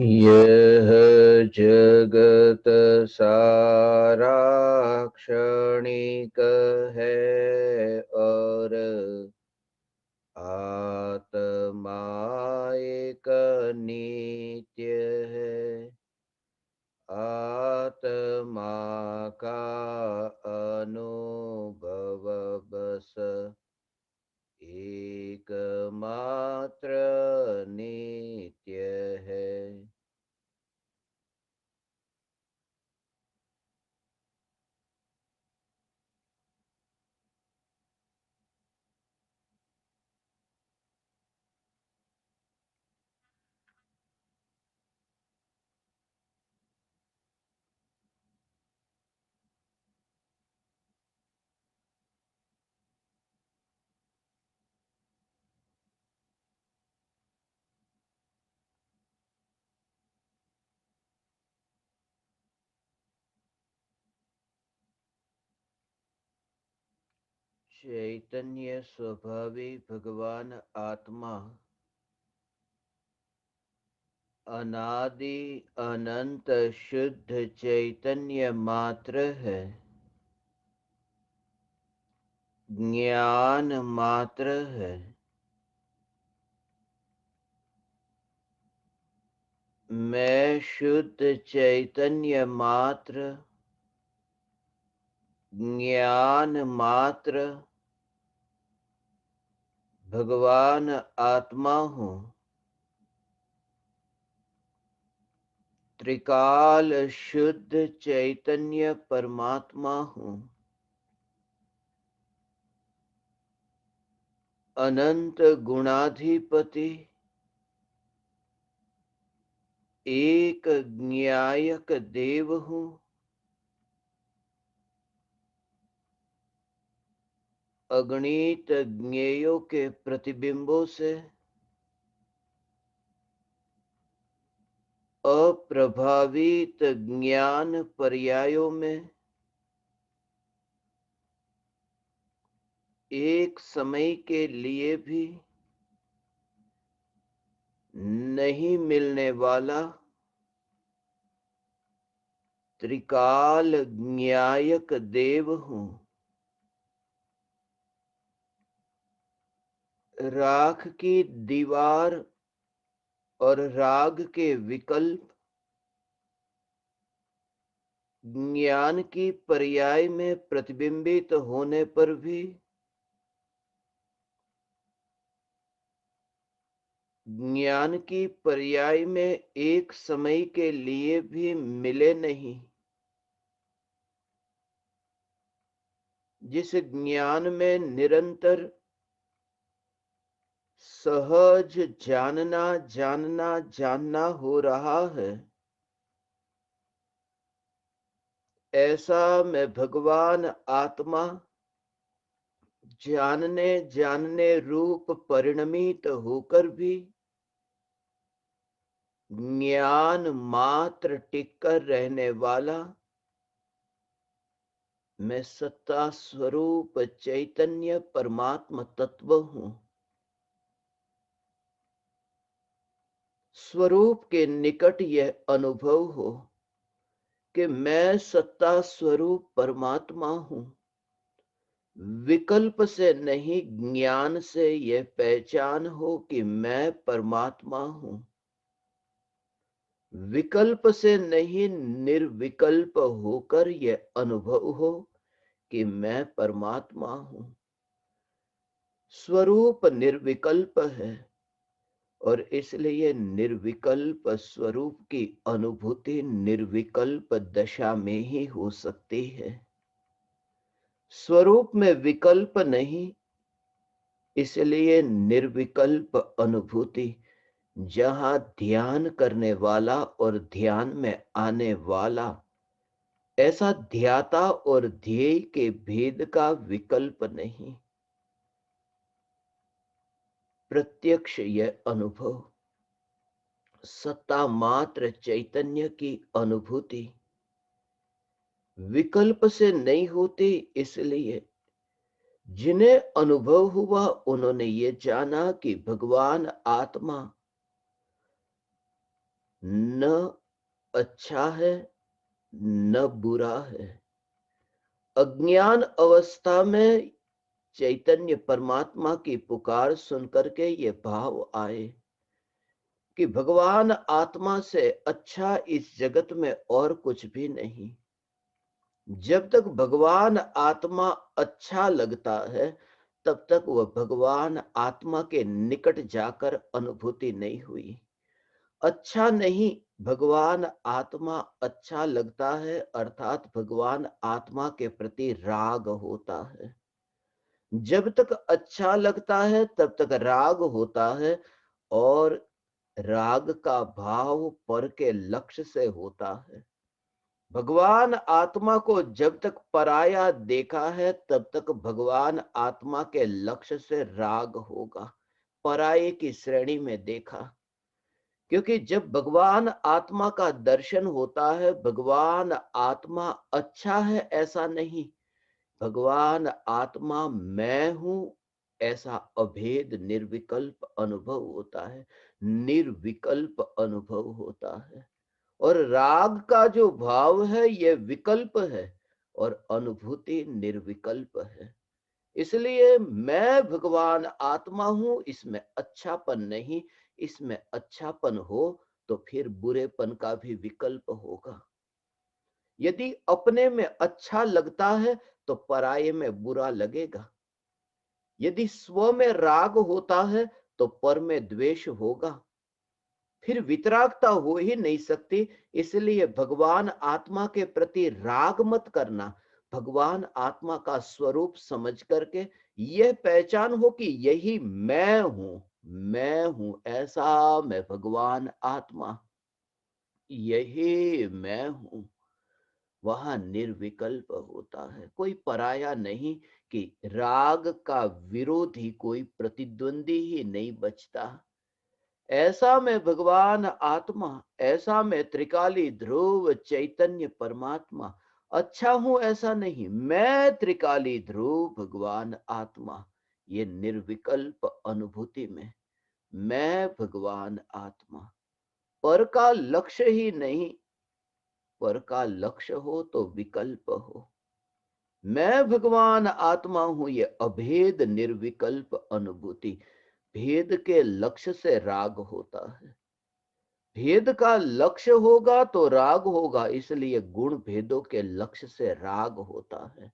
यह जगत सारा क्षणिक है और आत्मा एक नित्य है। आत्मा का अनुभव बस एकमात्र नित्य है। चैतन्य स्वभावी भगवान आत्मा अनादि अनंत शुद्ध चैतन्य मात्र है, ज्ञान मात्र है। मैं शुद्ध चैतन्य मात्र, ज्ञान मात्र भगवान आत्मा हूँ। त्रिकाल शुद्ध चैतन्य परमात्मा हूँ। अनंत गुणाधिपति, एक ज्ञायक देव हूँ। अगणित ज्ञेयों के प्रतिबिंबों से अप्रभावित ज्ञान पर्यायों में एक समय के लिए भी नहीं मिलने वाला त्रिकाल ज्ञायक देव हूँ। राख की दीवार और राग के विकल्प ज्ञान की पर्याय में प्रतिबिंबित होने पर भी ज्ञान की पर्याय में एक समय के लिए भी मिले नहीं। जिस ज्ञान में निरंतर सहज जानना जानना जानना हो रहा है, ऐसा मैं भगवान आत्मा जानने जानने रूप परिणमित होकर भी ज्ञान मात्र टिककर रहने वाला मैं सत्ता स्वरूप चैतन्य परमात्म तत्व हूँ। स्वरूप के निकट यह अनुभव हो कि मैं सत्ता स्वरूप परमात्मा हूँ। विकल्प से नहीं, ज्ञान से यह पहचान हो कि मैं परमात्मा हूँ। विकल्प से नहीं, निर्विकल्प होकर यह अनुभव हो कि मैं परमात्मा हूँ। स्वरूप निर्विकल्प है और इसलिए निर्विकल्प स्वरूप की अनुभूति निर्विकल्प दशा में ही हो सकती है। स्वरूप में विकल्प नहीं, इसलिए निर्विकल्प अनुभूति जहां ध्यान करने वाला और ध्यान में आने वाला ऐसा ध्याता और ध्येय के भेद का विकल्प नहीं, प्रत्यक्ष यह अनुभव सत्ता मात्र चैतन्य की अनुभूति विकल्प से नहीं होती। इसलिए जिन्हें अनुभव हुआ उन्होंने ये जाना कि भगवान आत्मा न अच्छा है न बुरा है। अज्ञान अवस्था में चैतन्य परमात्मा की पुकार सुनकर के ये भाव आए कि भगवान आत्मा से अच्छा इस जगत में और कुछ भी नहीं। जब तक भगवान आत्मा अच्छा लगता है, तब तक वह भगवान आत्मा के निकट जाकर अनुभूति नहीं हुई। अच्छा नहीं, भगवान आत्मा अच्छा लगता है, अर्थात भगवान आत्मा के प्रति राग होता है। जब तक अच्छा लगता है तब तक राग होता है, और राग का भाव पर के लक्ष्य से होता है। भगवान आत्मा को जब तक पराया देखा है तब तक भगवान आत्मा के लक्ष्य से राग होगा, पराये की श्रेणी में देखा। क्योंकि जब भगवान आत्मा का दर्शन होता है, भगवान आत्मा अच्छा है ऐसा नहीं, भगवान आत्मा मैं हूं ऐसा अभेद निर्विकल्प अनुभव होता है, निर्विकल्प अनुभव होता है। और राग का जो भाव है यह विकल्प है, और अनुभूति निर्विकल्प है। इसलिए मैं भगवान आत्मा हूं, इसमें अच्छापन नहीं। इसमें अच्छापन हो तो फिर बुरेपन का भी विकल्प होगा। यदि अपने में अच्छा लगता है तो पराये में बुरा लगेगा। यदि स्व में राग होता है तो पर में द्वेष होगा। फिर वितरागता हो ही नहीं सकती। इसलिए भगवान आत्मा के प्रति राग मत करना। भगवान आत्मा का स्वरूप समझ करके यह पहचान हो कि यही मैं हूं। मैं हूं ऐसा मैं भगवान आत्मा, यही मैं हूं। वहां निर्विकल्प होता है, कोई पराया नहीं। कि राग का विरोधी कोई प्रतिद्वंदी ही नहीं बचता। ऐसा मैं भगवान आत्मा, ऐसा मैं त्रिकाली ध्रुव चैतन्य परमात्मा, अच्छा हूं ऐसा नहीं, मैं त्रिकाली ध्रुव भगवान आत्मा। ये निर्विकल्प अनुभूति में मैं भगवान आत्मा। पर का लक्ष्य ही नहीं, पर का लक्ष्य हो तो विकल्प हो। मैं भगवान आत्मा हूं, ये अभेद निर्विकल्प अनुभूति। भेद के लक्ष्य से राग होता है। भेद का लक्ष्य होगा तो राग होगा, इसलिए गुण भेदों के लक्ष्य से राग होता है।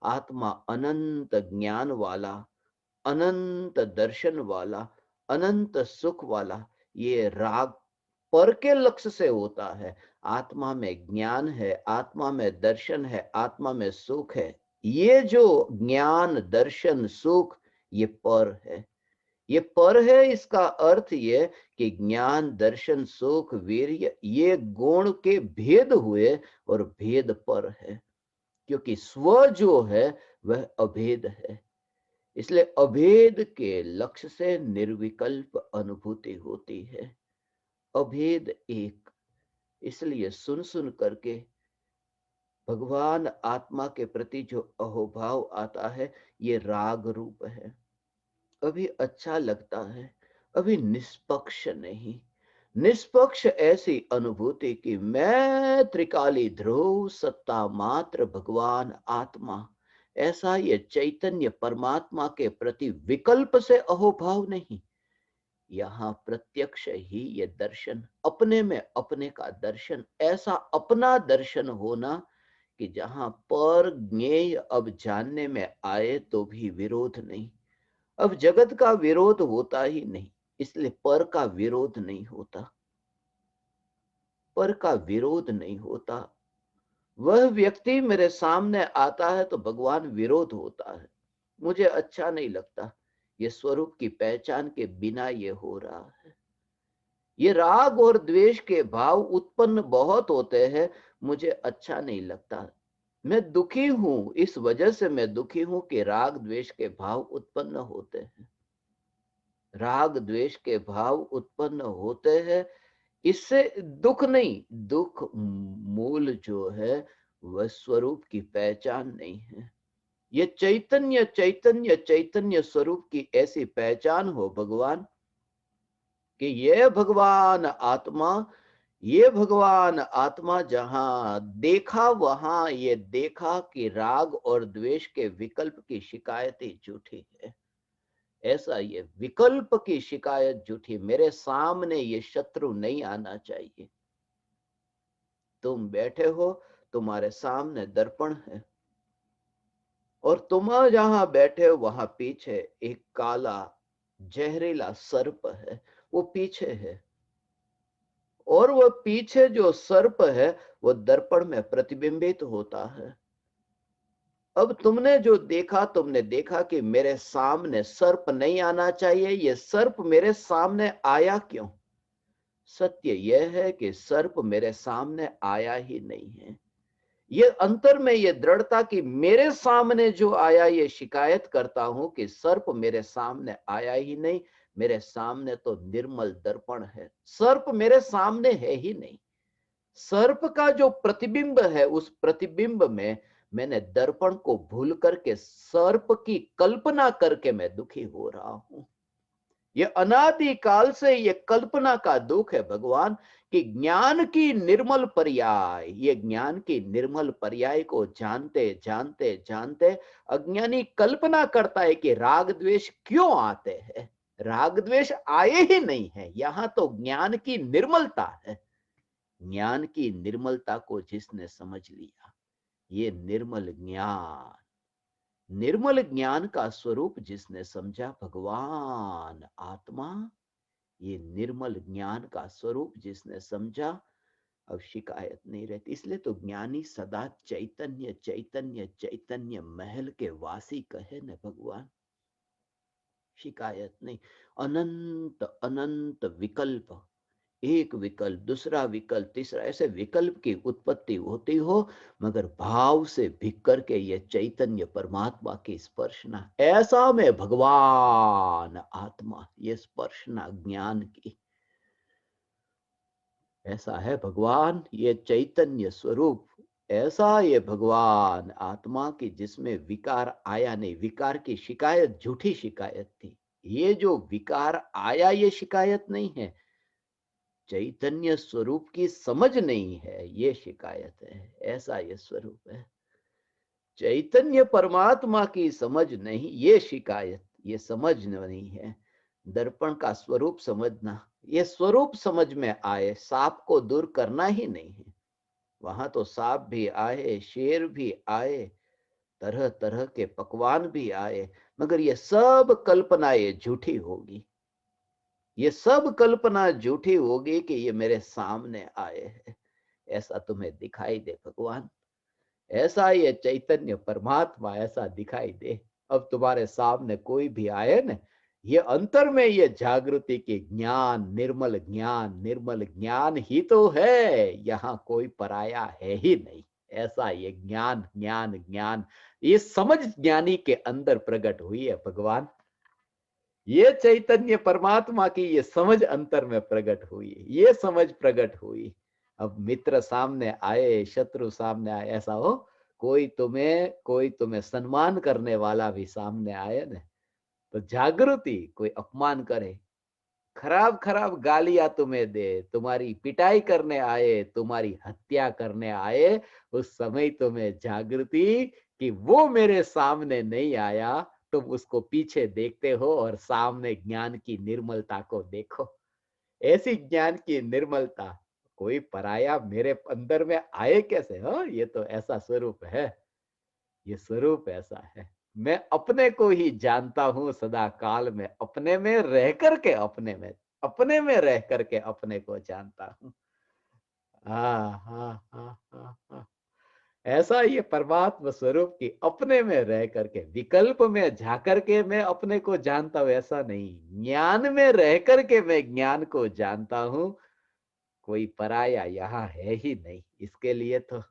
आत्मा अनंत ज्ञान वाला, अनंत दर्शन वाला, अनंत सुख वाला, ये राग पर के लक्ष्य से होता है। आत्मा में ज्ञान है, आत्मा में दर्शन है, आत्मा में सुख है। ये जो ज्ञान दर्शन सुख ये पर है। ये पर है, इसका अर्थ ये कि ज्ञान दर्शन सुख वीर्य ये गुण के भेद हुए, और भेद पर है। क्योंकि स्व जो है वह अभेद है। इसलिए अभेद के लक्ष्य से निर्विकल्प अनुभूति होती है। अभेद एक। इसलिए सुन सुन करके भगवान आत्मा के प्रति जो अहोभाव आता है ये राग रूप है। अभी अच्छा लगता है, अभी निष्पक्ष नहीं। निष्पक्ष ऐसी अनुभूति कि मैं त्रिकाली ध्रुव सत्ता मात्र भगवान आत्मा, ऐसा ये चैतन्य परमात्मा के प्रति विकल्प से अहोभाव नहीं। यहाँ प्रत्यक्ष ही ये दर्शन, अपने में अपने का दर्शन, ऐसा अपना दर्शन होना कि जहां पर ज्ञेय अब जानने में आए तो भी विरोध नहीं। अब जगत का विरोध होता ही नहीं, इसलिए पर का विरोध नहीं होता। पर का विरोध नहीं होता। वह व्यक्ति मेरे सामने आता है तो भगवान विरोध होता है, मुझे अच्छा नहीं लगता। ये स्वरूप की पहचान के बिना ये हो रहा है। ये राग और द्वेष के भाव उत्पन्न बहुत होते हैं, मुझे अच्छा नहीं लगता। मैं दुखी हूं, इस वजह से मैं दुखी हूं कि राग द्वेष के भाव उत्पन्न होते हैं। राग द्वेष के भाव उत्पन्न होते हैं, इससे दुख नहीं, दुख मूल जो है वह स्वरूप की पहचान नहीं है। ये चैतन्य चैतन्य चैतन्य स्वरूप की ऐसी पहचान हो भगवान कि यह भगवान आत्मा, ये भगवान आत्मा जहां देखा वहां ये देखा कि राग और द्वेष के विकल्प की शिकायतें झूठी है। ऐसा ये विकल्प की शिकायत झूठी, मेरे सामने ये शत्रु नहीं आना चाहिए। तुम बैठे हो, तुम्हारे सामने दर्पण है, और तुम जहां बैठे हो वहां पीछे एक काला जहरीला सर्प है, वो पीछे है। और वो पीछे जो सर्प है वो दर्पण में प्रतिबिंबित होता है। अब तुमने जो देखा, तुमने देखा कि मेरे सामने सर्प नहीं आना चाहिए, ये सर्प मेरे सामने आया क्यों? सत्य यह है कि सर्प मेरे सामने आया ही नहीं है। ये अंतर में ये दृढ़ता कि मेरे सामने जो आया, ये शिकायत करता हूं कि सर्प मेरे सामने आया ही नहीं। मेरे सामने तो निर्मल दर्पण है, सर्प मेरे सामने है ही नहीं। सर्प का जो प्रतिबिंब है, उस प्रतिबिंब में मैंने दर्पण को भूल करके सर्प की कल्पना करके मैं दुखी हो रहा हूं। ये अनादि काल से ये कल्पना का दुख है भगवान, कि ज्ञान की निर्मल पर्याय, ये ज्ञान की निर्मल पर्याय को जानते जानते जानते अज्ञानी कल्पना करता है कि राग द्वेष क्यों आते हैं। राग द्वेष आए ही नहीं है, यहां तो ज्ञान की निर्मलता है। ज्ञान की निर्मलता को जिसने समझ लिया, ये निर्मल ज्ञान, निर्मल ज्ञान का स्वरूप जिसने समझा, भगवान आत्मा, ये निर्मल ज्ञान का स्वरूप जिसने समझा, अब शिकायत नहीं रहती। इसलिए तो ज्ञानी सदा चैतन्य चैतन्य चैतन्य महल के वासी कहे न भगवान। शिकायत नहीं। अनंत अनंत विकल्प, एक विकल्प, दूसरा विकल्प, तीसरा, ऐसे विकल्प की उत्पत्ति होती हो, मगर भाव से भिक करके ये चैतन्य परमात्मा की स्पर्शना, ऐसा में भगवान आत्मा, ये स्पर्शना ज्ञान की, ऐसा है भगवान ये चैतन्य स्वरूप। ऐसा ये भगवान आत्मा की जिसमें विकार आया नहीं। विकार की शिकायत झूठी शिकायत थी, ये जो विकार आया ये शिकायत नहीं है। चैतन्य स्वरूप की समझ नहीं है, ये शिकायत है। ऐसा ये स्वरूप है। चैतन्य परमात्मा की समझ नहीं, ये शिकायत, ये समझ नहीं है। दर्पण का स्वरूप समझना, ये स्वरूप समझ में आए, सांप को दूर करना ही नहीं है। वहां तो सांप भी आए, शेर भी आए, तरह तरह के पकवान भी आए, मगर ये सब कल्पना ये झूठी होगी। ये सब कल्पना झूठी होगी कि ये मेरे सामने आए हैं। ऐसा तुम्हें दिखाई दे भगवान, ऐसा ये चैतन्य परमात्मा ऐसा दिखाई दे। अब तुम्हारे सामने कोई भी आए न, ये अंतर में ये जागृति की ज्ञान, निर्मल ज्ञान ही तो है, यहाँ कोई पराया है ही नहीं। ऐसा ये ज्ञान ज्ञान ज्ञान, ये समझ ज्ञानी के अंदर प्रकट हुई है भगवान। ये चैतन्य परमात्मा की ये समझ अंतर में प्रकट हुई, ये समझ प्रकट हुई। अब मित्र सामने आए, शत्रु सामने आए, ऐसा हो, कोई तुम्हें सम्मान करने वाला भी सामने आए ना, तो जागृति, कोई अपमान करे, खराब खराब गालियां तुम्हें दे, तुम्हारी पिटाई करने आए, तुम्हारी हत्या करने आए, उस समय तुम्हें जागृति कि वो मेरे सामने नहीं आया, तुम उसको पीछे देखते हो और सामने ज्ञान की निर्मलता को देखो। ऐसी ज्ञान की निर्मलता, कोई पराया मेरे अंदर में आए कैसे? हो, ये तो ऐसा स्वरूप है, ये स्वरूप ऐसा है। मैं अपने को ही जानता हूं सदा काल में, अपने में रह करके अपने में रह करके अपने को जानता हूं। हाँ हाँ हाँ हाँ हाँ, ऐसा ये परमात्मा स्वरूप की अपने में रह करके, विकल्प में जाकर के मैं अपने को जानता हूं ऐसा नहीं, ज्ञान में रह करके मैं ज्ञान को जानता हूं। कोई पराया यहाँ है ही नहीं, इसके लिए तो,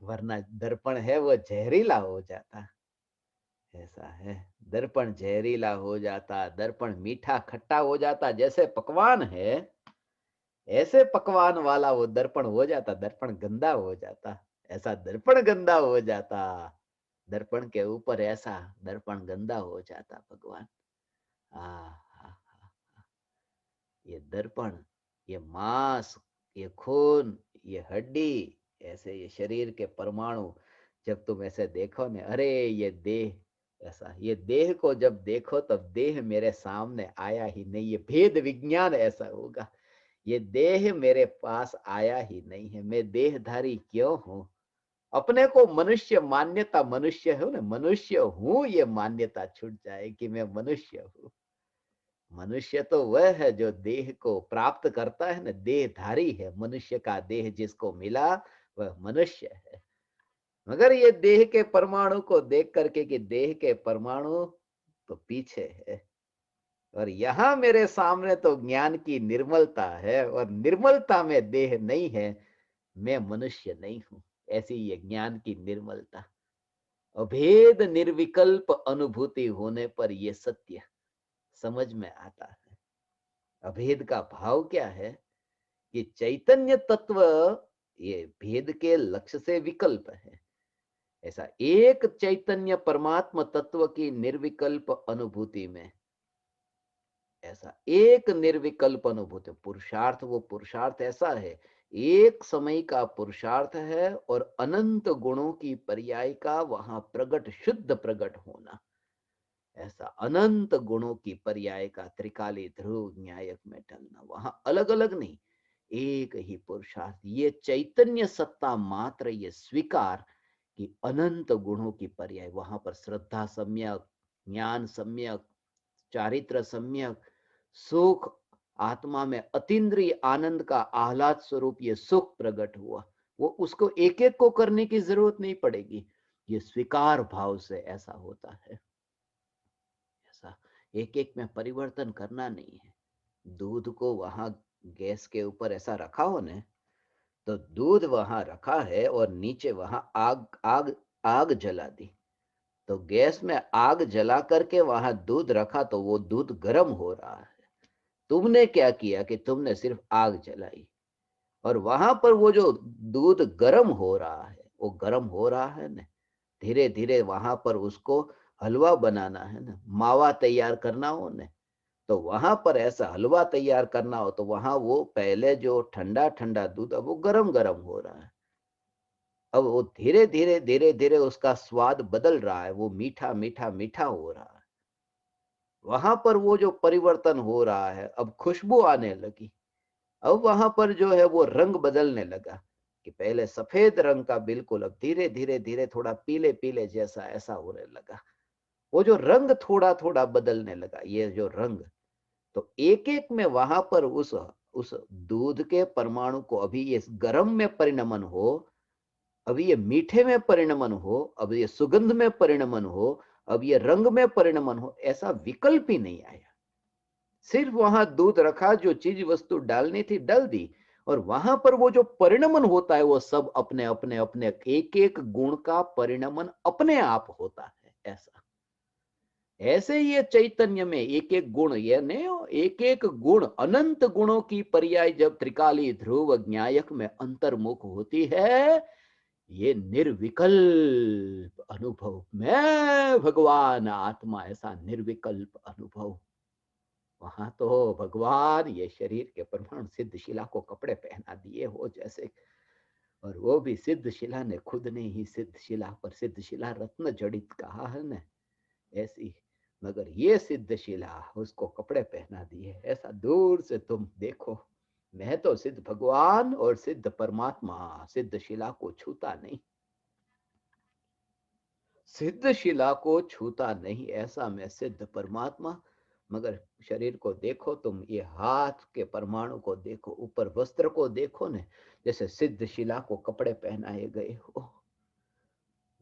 वरना दर्पण है वो जहरीला हो जाता। ऐसा है, दर्पण जहरीला हो जाता, दर्पण मीठा खट्टा हो जाता, जैसे पकवान है ऐसे पकवान वाला वो दर्पण हो जाता, दर्पण गंदा हो जाता। ऐसा दर्पण गंदा हो जाता, दर्पण के ऊपर ऐसा दर्पण गंदा हो जाता भगवान। हाँ हाँ हाँ, ये दर्पण ये मांस, ये खून, ये हड्डी, ऐसे ये शरीर के परमाणु, जब तुम ऐसे देखो ने, अरे ये देह, ऐसा ये देह को जब देखो तब देह मेरे सामने आया ही नहीं, ये भेद विज्ञान ऐसा होगा। ये देह मेरे पास आया ही नहीं है, मैं देहधारी क्यों हूं? अपने को मनुष्य मान्यता, मनुष्य हूं ना, मनुष्य हूं, ये मान्यता छूट जाए कि मैं मनुष्य हूं। मनुष्य तो वह है जो देह को प्राप्त करता है ना, देहधारी है। मनुष्य का देह जिसको मिला वह मनुष्य है। मगर ये देह के परमाणु को देख करके कि देह के परमाणु तो पीछे है, और यहां मेरे सामने तो ज्ञान की निर्मलता है, और निर्मलता में देह नहीं है, मैं मनुष्य नहीं हूं। ऐसी ये ज्ञान की निर्मलता, अभेद निर्विकल्प अनुभूति होने पर ये सत्य समझ में आता है। अभेद का भाव क्या है? ये चैतन्य तत्व ये भेद के लक्ष्य से विकल्प है। ऐसा एक चैतन्य परमात्मा तत्व की निर्विकल्प अनुभूति में, ऐसा एक निर्विकल्प अनुभूति पुरुषार्थ, वो पुरुषार्थ ऐसा है, एक समय का पुरुषार्थ है, और अनंत गुणों की पर्याय का वहां प्रगट, शुद्ध प्रगट होना। ऐसा अनंत गुणों की पर्याय का त्रिकाली ध्रुव न्यायक में ढलना, वहां अलग अलग नहीं, एक ही पुरुषार्थ। ये चैतन्य सत्ता मात्र, ये स्वीकार कि अनंत गुणों की पर्याय, वहां पर श्रद्धा सम्यक, ज्ञान सम्यक, चारित्र सम्यक, सुख, आत्मा में अतीन्द्रिय आनंद का आह्लाद स्वरूप ये सुख प्रकट हुआ। वो उसको एक एक को करने की जरूरत नहीं पड़ेगी, ये स्वीकार भाव से ऐसा होता है। ऐसा एक एक में परिवर्तन करना नहीं है। दूध को वहां गैस के ऊपर ऐसा रखा हो ने, तो दूध वहां रखा है और नीचे वहां आग आग आग जला दी, तो गैस में आग जला करके वहां दूध रखा तो वो दूध गर्म हो रहा है। तुमने क्या किया कि तुमने सिर्फ आग जलाई, और वहां पर वो जो दूध गर्म हो रहा है, वो गर्म हो रहा है ना, धीरे धीरे वहां पर उसको हलवा बनाना है ना, मावा तैयार करना हो ना, तो वहां पर ऐसा हलवा तैयार करना हो तो वहां वो पहले जो ठंडा ठंडा दूध, अब वो गरम गरम हो रहा है, अब वो धीरे धीरे धीरे धीरे उसका स्वाद बदल रहा है, वो मीठा मीठा मीठा हो रहा है। वहां पर वो जो परिवर्तन हो रहा है, अब खुशबू आने लगी, अब वहां पर जो है वो रंग बदलने लगा, कि पहले सफेद रंग का बिल्कुल, अब धीरे धीरे धीरे थोड़ा पीले पीले जैसा ऐसा होने लगा। वो जो रंग थोड़ा थोड़ा बदलने लगा, ये जो रंग, तो एक एक में वहां पर उस दूध के परमाणु को, अभी ये गर्म में परिणमन हो, अभी ये मीठे में परिणमन हो, अब ये सुगंध में परिणमन हो, अब ये रंग में परिणमन हो, ऐसा विकल्प ही नहीं आया। सिर्फ वहां दूध रखा, जो चीज वस्तु डालनी थी डाल दी, और वहां पर वो जो परिणमन होता है वो सब अपने अपने अपने एक एक गुण का परिणमन अपने आप होता है। ऐसा, ऐसे ये चैतन्य में एक एक गुण, ये नहीं हो, एक एक गुण, अनंत गुणों की पर्याय जब त्रिकाली ध्रुव ज्ञायक में अंतर्मुख होती है, ये निर्विकल्प अनुभव, मैं भगवान आत्मा, ऐसा निर्विकल्प अनुभव। वहां तो भगवान ये शरीर के परमाणु सिद्ध शिला को कपड़े पहना दिए हो जैसे, और वो भी सिद्ध शिला ने खुद ने ही सिद्ध शिला पर सिद्ध शिला रत्न जड़ित कहा है ना, ऐसी, मगर ये सिद्ध शिला उसको कपड़े पहना दिए। ऐसा दूर से तुम देखो, मैं तो सिद्ध भगवान और सिद्ध परमात्मा सिद्ध शिला को छूता नहीं, सिद्ध शिला को छूता नहीं, ऐसा मैं सिद्ध परमात्मा। मगर शरीर को देखो तुम, ये हाथ के परमाणु को देखो, ऊपर वस्त्र को देखो ने, जैसे सिद्ध शिला को कपड़े पहनाए गए हो।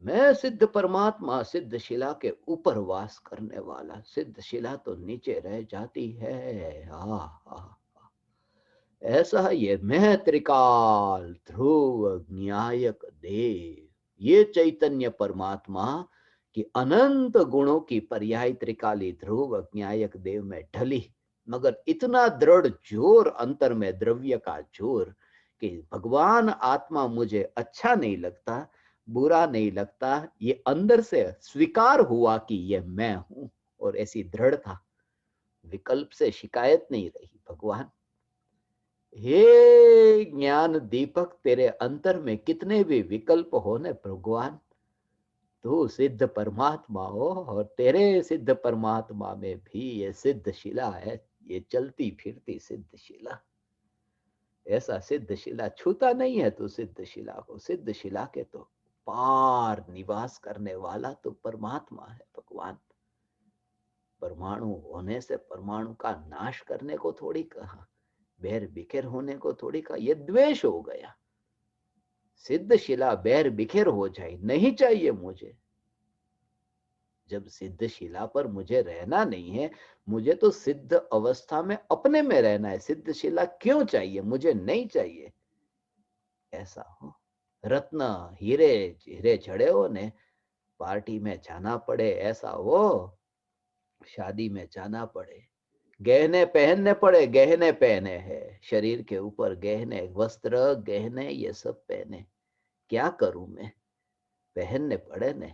मैं सिद्ध परमात्मा सिद्ध शिला के ऊपर वास करने वाला, सिद्ध शिला तो नीचे रह जाती है। ऐसा ये मैं त्रिकाल ध्रुव न्यायक देव, ये चैतन्य परमात्मा की अनंत गुणों की पर्याय त्रिकाली ध्रुव न्यायक देव में ढली, मगर इतना दृढ़ जोर अंतर में द्रव्य का जोर, कि भगवान आत्मा मुझे अच्छा नहीं लगता, बुरा नहीं लगता, ये अंदर से स्वीकार हुआ कि ये मैं हूं, और ऐसी दृढ़ता, विकल्प से शिकायत नहीं रही। भगवान हे ज्ञान दीपक, तेरे अंतर में कितने भी विकल्प हो न भगवान, तू सिद्ध परमात्मा हो, और तेरे सिद्ध परमात्मा में भी ये सिद्ध शिला है, ये चलती फिरती सिद्ध शिला। ऐसा सिद्ध शिला छूता नहीं है तू, सिद्ध शिला को। सिद्ध शिला के तो पार निवास करने वाला तो परमात्मा है भगवान। परमाणु होने से परमाणु का नाश करने को थोड़ी कहा, बैर बिखेर होने को थोड़ी कहा, ये द्वेष हो गया। सिद्ध शिला बैर बिखेर हो जाए, नहीं चाहिए मुझे। जब सिद्ध शिला पर मुझे रहना नहीं है, मुझे तो सिद्ध अवस्था में अपने में रहना है। सिद्ध शिला क्यों चाहिए, मुझे नहीं चाहिए। ऐसा हो, रत्न हीरे हीरे जड़े हो ने पार्टी में जाना पड़े, ऐसा हो शादी में जाना पड़े, गहने पहनने पड़े, गहने पहने हैं शरीर के ऊपर, गहने वस्त्र गहने ये सब पहने, क्या करूं मैं, पहनने पड़े ने।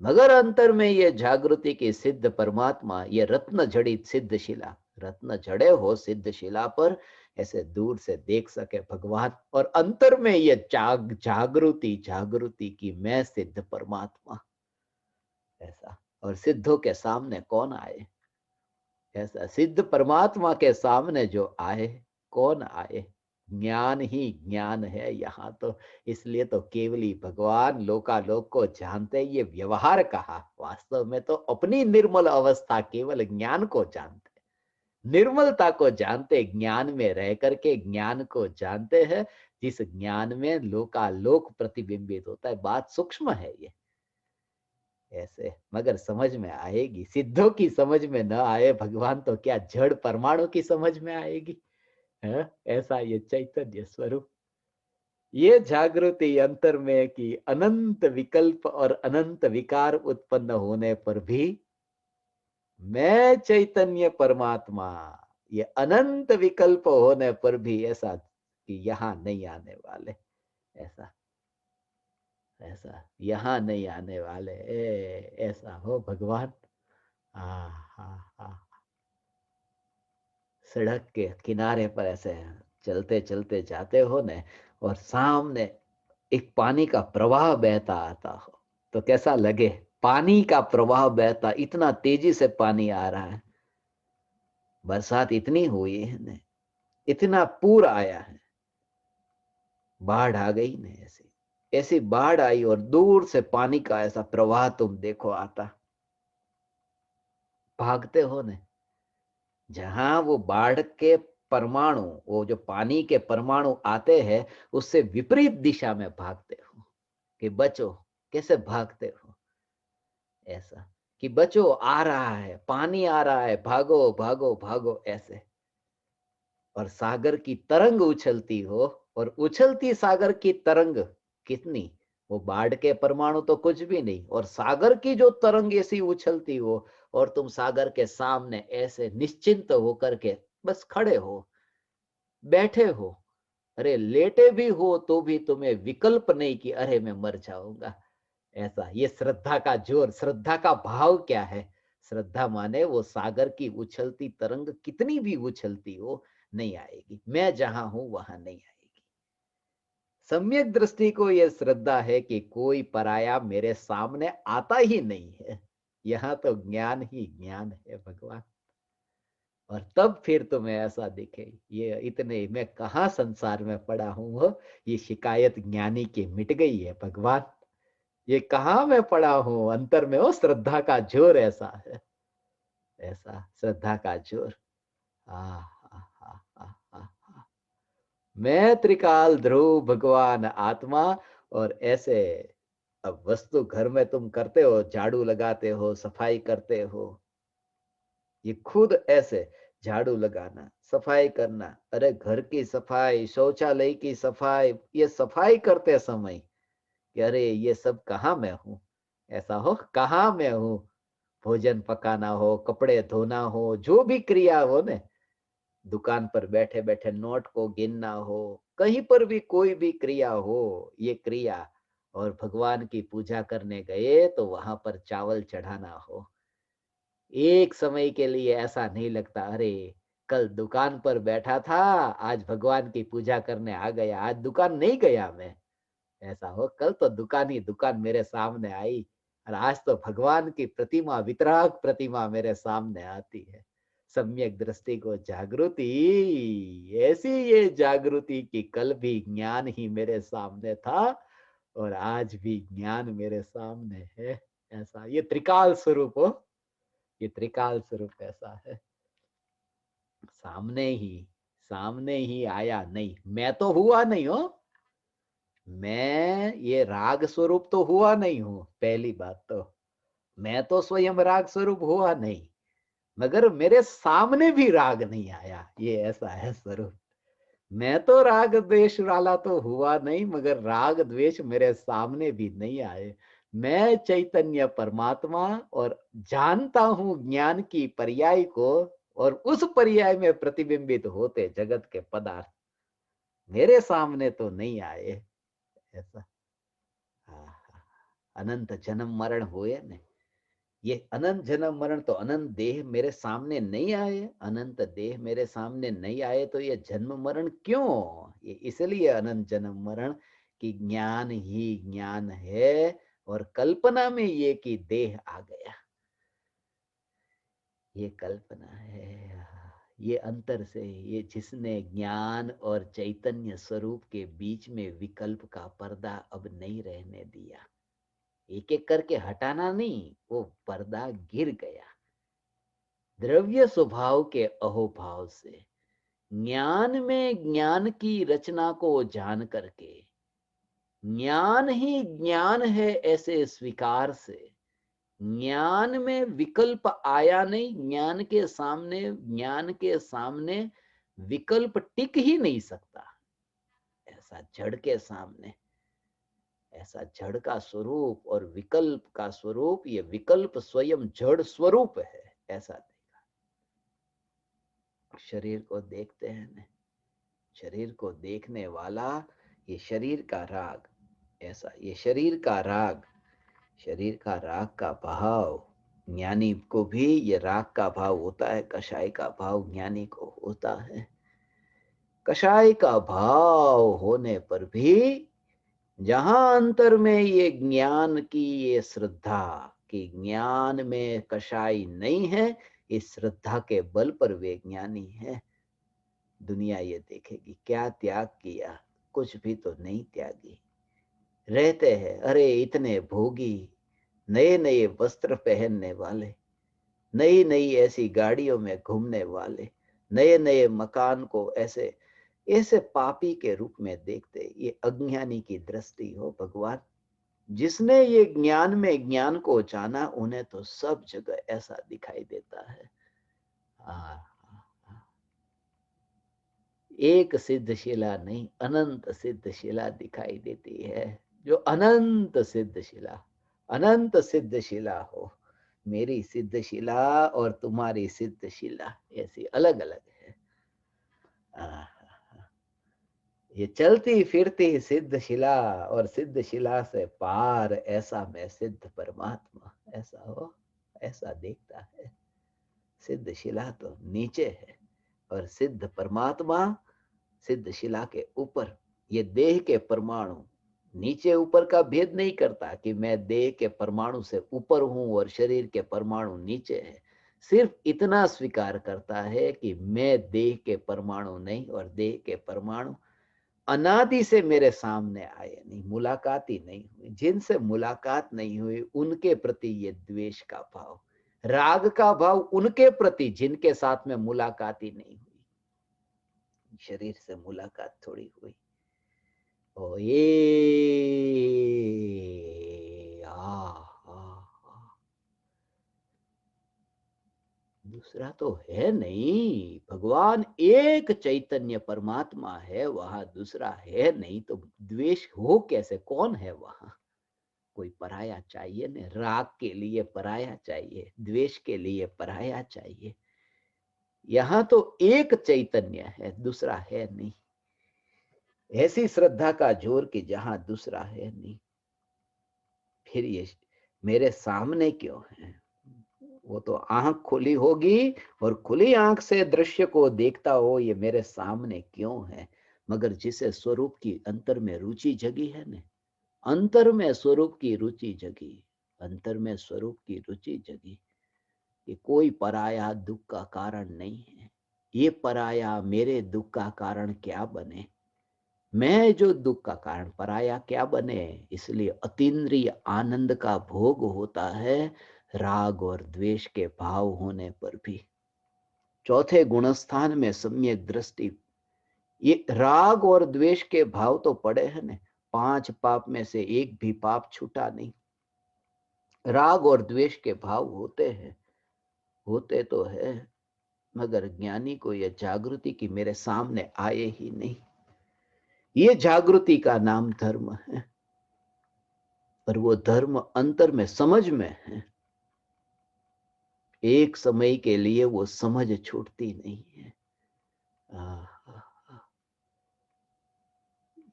मगर अंतर में ये जागृति की सिद्ध परमात्मा, ये रत्न जड़ित सिद्ध शिला, रत्न जड़े हो सिद्ध शिला पर, ऐसे दूर से देख सके भगवान, और अंतर में ये जागृति जागृति की मैं सिद्ध परमात्मा। ऐसा, और सिद्धों के सामने कौन आए, ऐसा सिद्ध परमात्मा के सामने जो आए, कौन आए, ज्ञान ही ज्ञान है यहाँ तो। इसलिए तो केवली भगवान लोकालोक को जानते, ये व्यवहार कहा, वास्तव में तो अपनी निर्मल अवस्था केवल ज्ञान को जानते, निर्मलता को जानते, ज्ञान में रह करके ज्ञान को जानते हैं, जिस ज्ञान में लोकालोक प्रतिबिंबित होता है। बात सूक्ष्म है ये, ऐसे मगर समझ में आएगी। सिद्धों की समझ में न आए भगवान तो क्या जड़ परमाणु की समझ में आएगी है? ऐसा ये चैतन्य स्वरूप, ये जागृति अंतर में कि अनंत विकल्प और अनंत विकार उत्पन्न होने पर भी मैं चैतन्य परमात्मा, ये अनंत विकल्प होने पर भी ऐसा कि यहाँ नहीं आने वाले, ऐसा ऐसा यहाँ नहीं आने वाले, ऐसा हो भगवान। हाँ हाँ हाँ, सड़क के किनारे पर ऐसे चलते चलते जाते हो ने, और सामने एक पानी का प्रवाह बहता आता हो, तो कैसा लगे। पानी का प्रवाह बहता, इतना तेजी से पानी आ रहा है, बरसात इतनी हुई है ने, इतना पूर आया है, बाढ़ आ गई ने, ऐसी ऐसी बाढ़ आई, और दूर से पानी का ऐसा प्रवाह तुम देखो आता, भागते हो ने। जहां वो बाढ़ के परमाणु, वो जो पानी के परमाणु आते हैं, उससे विपरीत दिशा में भागते हो कि बचो। कैसे भागते हो, ऐसा कि बचो, आ रहा है पानी, आ रहा है, भागो भागो भागो, ऐसे। और सागर की तरंग उछलती हो, और उछलती सागर की तरंग कितनी, वो बाढ़ के परमाणु तो कुछ भी नहीं, और सागर की जो तरंग ऐसी उछलती हो, और तुम सागर के सामने ऐसे निश्चिंत होकर के बस खड़े हो, बैठे हो, अरे लेटे भी हो तो भी तुम्हें विकल्प नहीं कि अरे मैं मर जाऊंगा। ऐसा, ये श्रद्धा का जोर, श्रद्धा का भाव क्या है। श्रद्धा माने वो सागर की उछलती तरंग कितनी भी उछलती हो, नहीं आएगी, मैं जहां हूं वहां नहीं आएगी। सम्यक दृष्टि को यह श्रद्धा है कि कोई पराया मेरे सामने आता ही नहीं है, यहाँ तो ज्ञान ही ज्ञान है भगवान। और तब फिर तुम्हें ऐसा दिखे, ये इतने मैं कहाँ संसार में पड़ा हूं हो, ये शिकायत ज्ञानी की मिट गई है भगवान। ये कहाँ मैं पड़ा हूं, अंतर में हो श्रद्धा का जोर ऐसा है, ऐसा श्रद्धा का जोर। आ, आ, आ, आ, आ, आ। मैं त्रिकाल ध्रुव भगवान आत्मा, और ऐसे अब वस्तु घर में तुम करते हो, झाड़ू लगाते हो, सफाई करते हो, ये खुद ऐसे झाड़ू लगाना, सफाई करना, अरे घर की सफाई, शौचालय की सफाई, ये सफाई करते समय कि अरे ये सब कहाँ मैं हूँ, ऐसा हो कहाँ मैं हूँ। भोजन पकाना हो, कपड़े धोना हो, जो भी क्रिया हो ने, दुकान पर बैठे बैठे नोट को गिनना हो, कहीं पर भी कोई भी क्रिया हो, ये क्रिया, और भगवान की पूजा करने गए तो वहां पर चावल चढ़ाना हो, एक समय के लिए ऐसा नहीं लगता अरे कल दुकान पर बैठा था, आज भगवान की पूजा करने आ गया, आज दुकान नहीं गया मैं। ऐसा हो, कल तो दुकान ही दुकान मेरे सामने आई, और आज तो भगवान की प्रतिमा, वितराग प्रतिमा मेरे सामने आती है। सम्यक दृष्टि को जागृति, ऐसी ये जागृति की कल भी ज्ञान ही मेरे सामने था और आज भी ज्ञान मेरे सामने है। ऐसा ये त्रिकाल स्वरूप हो, ये त्रिकाल स्वरूप ऐसा है। सामने ही, सामने ही आया, नहीं मैं तो हुआ नहीं हो, मैं ये राग स्वरूप तो हुआ नहीं हूं। पहली बात तो मैं तो स्वयं राग स्वरूप हुआ नहीं, मगर मेरे सामने भी राग नहीं आया, ये ऐसा है स्वरूप। मैं तो राग द्वेष वाला तो हुआ नहीं, मगर राग द्वेष मेरे सामने भी नहीं आए। मैं चैतन्य परमात्मा और जानता हूं ज्ञान की पर्याय को, और उस पर्याय में प्रतिबिंबित होते जगत के पदार्थ मेरे सामने तो नहीं आए। ऐसा अनंत जन्म मरण हुए ने, ये अनंत जन्म मरण तो अनंत देह मेरे सामने नहीं आए, अनंत देह मेरे सामने नहीं आए तो ये जन्म मरण क्यों? ये इसलिए अनंत जन्म मरण कि ज्ञान ही ज्ञान है, और कल्पना में ये कि देह आ गया, ये कल्पना है। ये अंतर से, ये जिसने ज्ञान और चैतन्य स्वरूप के बीच में विकल्प का पर्दा अब नहीं रहने दिया, एक एक करके हटाना नहीं, वो पर्दा गिर गया। द्रव्य स्वभाव के अहोभाव से ज्ञान में ज्ञान की रचना को जान करके, ज्ञान ही ज्ञान है ऐसे स्वीकार से, ज्ञान में विकल्प आया नहीं। ज्ञान के सामने विकल्प टिक ही नहीं सकता। ऐसा जड़ के सामने, ऐसा जड़ का स्वरूप और विकल्प का स्वरूप, ये विकल्प स्वयं जड़ स्वरूप है। ऐसा देखा, शरीर को देखते हैं ना, शरीर को देखने वाला, ये शरीर का राग, ऐसा ये शरीर का राग, शरीर का राग का भाव, ज्ञानी को भी ये राग का भाव होता है, कषाय का भाव ज्ञानी को होता है। कषाय का भाव होने पर भी जहां अंतर में ये ज्ञान की ये श्रद्धा, कि ज्ञान में कषाय नहीं है, इस श्रद्धा के बल पर वे ज्ञानी है। दुनिया ये देखेगी क्या त्याग किया, कुछ भी तो नहीं त्यागी। रहते हैं अरे इतने भोगी, नए नए वस्त्र पहनने वाले, नई नई ऐसी गाड़ियों में घूमने वाले, नए नए मकान को ऐसे ऐसे पापी के रूप में देखते। ये अज्ञानी की दृष्टि हो भगवान। जिसने ये ज्ञान में ज्ञान को जाना, उन्हें तो सब जगह ऐसा दिखाई देता है। हाँ, एक सिद्ध शिला नहीं, अनंत सिद्ध शिला दिखाई देती है। जो अनंत सिद्ध शिला, अनंत सिद्ध शिला हो, मेरी सिद्ध शिला और तुम्हारी सिद्ध शिला ऐसी अलग अलग है। आ, ये चलती फिरती सिद्ध शिला और सिद्ध शिला से पार, ऐसा मैं सिद्ध परमात्मा, ऐसा हो, ऐसा देखता है। सिद्ध शिला तो नीचे है और सिद्ध परमात्मा सिद्ध शिला के ऊपर। ये देह के परमाणु नीचे ऊपर का भेद नहीं करता कि मैं देह के परमाणु से ऊपर हूं और शरीर के परमाणु नीचे है। सिर्फ इतना स्वीकार करता है कि मैं देह के परमाणु नहीं, और देह के परमाणु अनादि से मेरे सामने आए नहीं, मुलाकात ही नहीं हुई। जिनसे मुलाकात नहीं हुई उनके प्रति ये द्वेष का भाव, राग का भाव उनके प्रति जिनके साथ में मुलाकात ही नहीं हुई। शरीर से मुलाकात थोड़ी हुई। ओ ये दूसरा तो है नहीं। भगवान एक चैतन्य परमात्मा है, वहां दूसरा है नहीं, तो द्वेष हो कैसे? कौन है वहां? कोई पराया चाहिए न, राग के लिए पराया चाहिए, द्वेष के लिए पराया चाहिए। यहां तो एक चैतन्य है, दूसरा है नहीं। ऐसी श्रद्धा का जोर कि जहां दूसरा है नहीं, फिर ये मेरे सामने क्यों है? वो तो आंख खुली होगी और खुली आंख से दृश्य को देखता हो, ये मेरे सामने क्यों है। मगर जिसे स्वरूप की अंतर में रुचि जगी है ने, अंतर में स्वरूप की रुचि जगी, अंतर में स्वरूप की रुचि जगी, कि कोई पराया दुख का कारण नहीं है। ये पराया मेरे दुख का कारण क्या बने, मैं जो दुख का कारण, पराया क्या बने। इसलिए अतीन्द्रिय आनंद का भोग होता है राग और द्वेष के भाव होने पर भी। चौथे गुणस्थान में सम्यक दृष्टि, ये राग और द्वेष के भाव तो पड़े हैं ने, 5 पाप में से एक भी पाप छूटा नहीं। राग और द्वेष के भाव होते हैं, होते तो है, मगर ज्ञानी को यह जागृति की मेरे सामने आए ही नहीं। ये जागृति का नाम धर्म है, पर वो धर्म अंतर में समझ में है। एक समय के लिए वो समझ छूटती नहीं है। आह,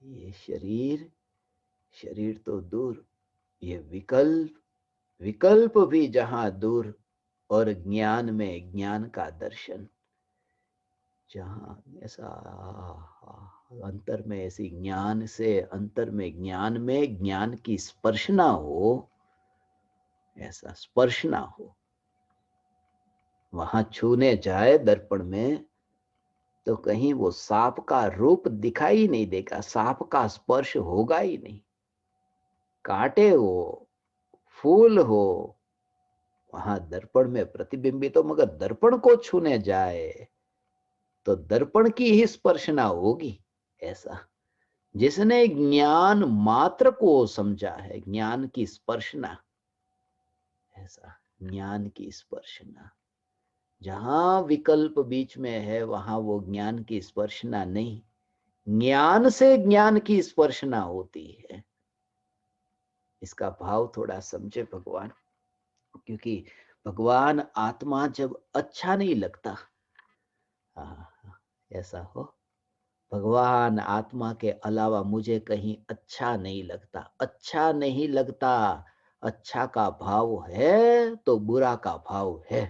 ये शरीर, शरीर तो दूर, ये विकल्प, विकल्प भी जहां दूर, और ज्ञान में ज्ञान का दर्शन, जहां ऐसा अंतर में, ऐसी ज्ञान से अंतर में ज्ञान की स्पर्श ना हो, ऐसा स्पर्श ना हो। वहां छूने जाए दर्पण में तो कहीं वो सांप का रूप दिखाई नहीं देगा, सांप का स्पर्श होगा ही नहीं। कांटे हो, फूल हो, वहां दर्पण में प्रतिबिंबित हो, मगर दर्पण को छूने जाए तो दर्पण की ही स्पर्शना होगी। ऐसा जिसने ज्ञान मात्र को समझा है, ज्ञान की स्पर्शना, ऐसा ज्ञान की स्पर्शना, जहां विकल्प बीच में है वहां वो ज्ञान की स्पर्शना नहीं, ज्ञान से ज्ञान की स्पर्शना होती है। इसका भाव थोड़ा समझे भगवान, क्योंकि भगवान आत्मा जब अच्छा नहीं लगता, ऐसा हो, भगवान आत्मा के अलावा मुझे कहीं अच्छा नहीं लगता, अच्छा नहीं लगता, अच्छा का भाव है तो बुरा का भाव है।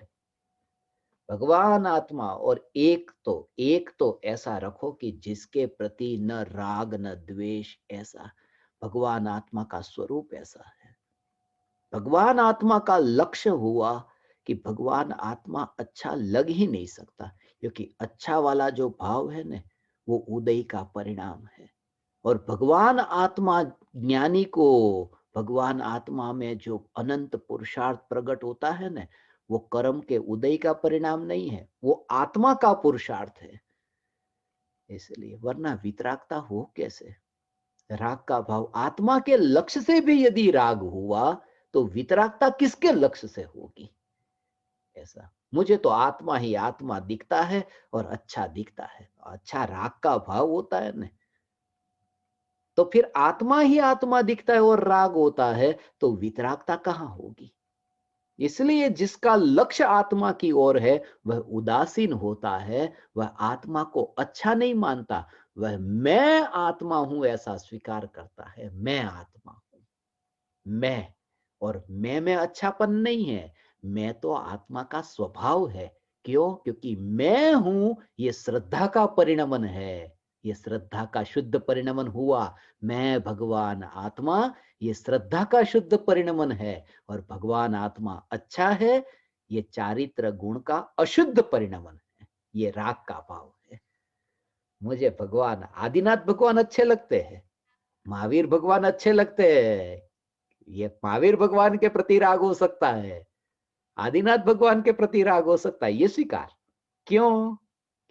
भगवान आत्मा, और एक तो ऐसा रखो कि जिसके प्रति न राग न द्वेष, ऐसा भगवान आत्मा का स्वरूप ऐसा है। भगवान आत्मा का लक्ष्य हुआ कि भगवान आत्मा अच्छा लग ही नहीं सकता, क्योंकि अच्छा वाला जो भाव है ना, वो उदय का परिणाम है। और भगवान आत्मा, ज्ञानी को भगवान आत्मा में जो अनंत पुरुषार्थ प्रकट होता है ना, वो कर्म के उदय का परिणाम नहीं है, वो आत्मा का पुरुषार्थ है। इसलिए वरना वितरागता हो कैसे। राग का भाव आत्मा के लक्ष्य से भी यदि राग हुआ तो वितरागता किसके लक्ष्य से होगी। ऐसा मुझे तो आत्मा ही आत्मा दिखता है और अच्छा दिखता है, अच्छा राग का भाव होता है ना, तो फिर आत्मा ही आत्मा दिखता है और राग होता है, तो वितरागता कहां होगी। इसलिए जिसका लक्ष्य आत्मा की ओर है वह उदासीन होता है, वह आत्मा को अच्छा नहीं मानता, वह मैं आत्मा हूं ऐसा स्वीकार करता है। मैं आत्मा हूं, मैं, और मैं में अच्छापन नहीं है, मैं तो आत्मा का स्वभाव है। क्यों? क्योंकि मैं हूं, ये श्रद्धा का परिणमन है, ये श्रद्धा का शुद्ध परिणमन हुआ। मैं भगवान आत्मा, ये श्रद्धा का शुद्ध परिणमन है, और भगवान आत्मा अच्छा है, ये चारित्र गुण का अशुद्ध परिणमन है, ये राग का भाव है। मुझे भगवान आदिनाथ भगवान अच्छे लगते हैं, महावीर भगवान अच्छे लगते हैं, ये महावीर भगवान के प्रति राग हो सकता है, आदिनाथ भगवान के प्रति राग हो सकता है, ये स्वीकार। क्यों?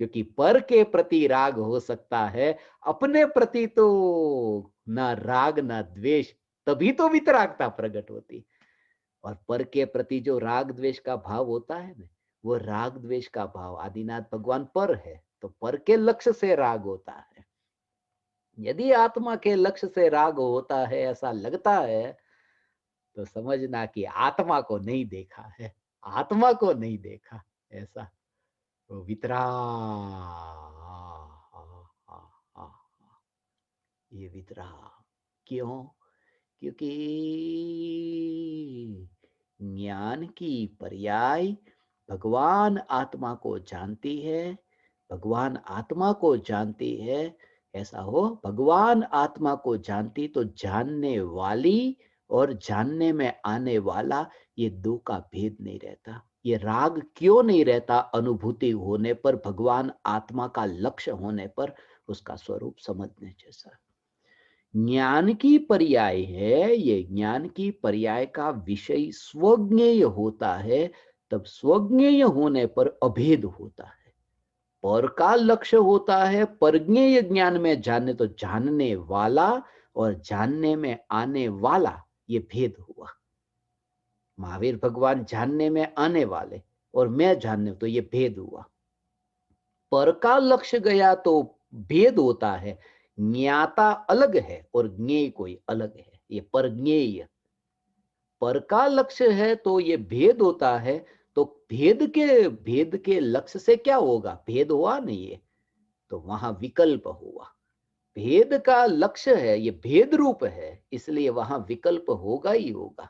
क्योंकि पर के प्रति राग हो सकता है, अपने प्रति तो ना राग ना द्वेष, तभी तो वितरागता प्रकट होती। और पर के प्रति जो राग द्वेष का भाव होता है ना, वो राग द्वेष का भाव, आदिनाथ भगवान पर है तो पर के लक्ष्य से राग होता है। यदि आत्मा के लक्ष्य से राग होता है ऐसा लगता है, तो समझना कि आत्मा को नहीं देखा है, आत्मा को नहीं देखा। ऐसा तो वितरा, ये वितरा क्यों? क्योंकि ज्ञान की पर्याय भगवान आत्मा को जानती है, भगवान आत्मा को जानती है। ऐसा हो, भगवान आत्मा को जानती तो जानने वाली और जानने में आने वाला, ये दो का भेद नहीं रहता। ये राग क्यों नहीं रहता? अनुभूति होने पर, भगवान आत्मा का लक्ष्य होने पर उसका स्वरूप समझने जैसा। ज्ञान की पर्याय है, ये ज्ञान की पर्याय का विषय स्वज्ञेय होता है, तब स्वज्ञेय होने पर अभेद होता है। पर का लक्ष्य होता है परज्ञेय ज्ञान में जानने, तो जानने वाला और जानने में आने वाला, ये भेद हुआ। महावीर भगवान जानने में आने वाले और मैं जानने, तो ये भेद हुआ। पर का लक्ष्य गया तो भेद होता है। ज्ञाता अलग है और ज्ञेय कोई अलग है, ये परज्ञेय। पर का लक्ष्य है तो ये भेद होता है। तो भेद के लक्ष्य से क्या होगा? भेद हुआ नहीं है, तो वहां विकल्प हुआ। भेद का लक्ष्य है, ये भेद रूप है, इसलिए वहां विकल्प होगा ही होगा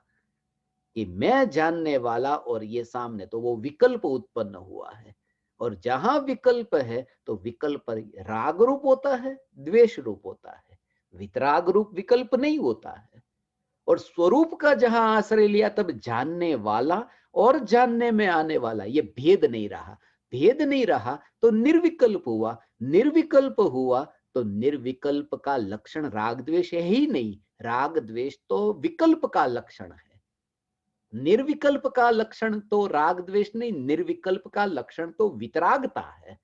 कि मैं जानने वाला और ये सामने, तो वो विकल्प उत्पन्न हुआ है। और जहां विकल्प है तो विकल्प राग रूप होता है, द्वेष रूप होता है, वितराग रूप विकल्प नहीं होता है। और स्वरूप का जहां आश्रय लिया, तब जानने वाला और जानने में आने वाला, ये भेद नहीं रहा। भेद नहीं रहा तो निर्विकल्प हुआ। निर्विकल्प हुआ तो निर्विकल्प का लक्षण राग द्वेष है ही नहीं। राग द्वेष तो विकल्प का लक्षण है। निर्विकल्प का लक्षण तो राग द्वेष नहीं, निर्विकल्प का लक्षण तो वितरागता है।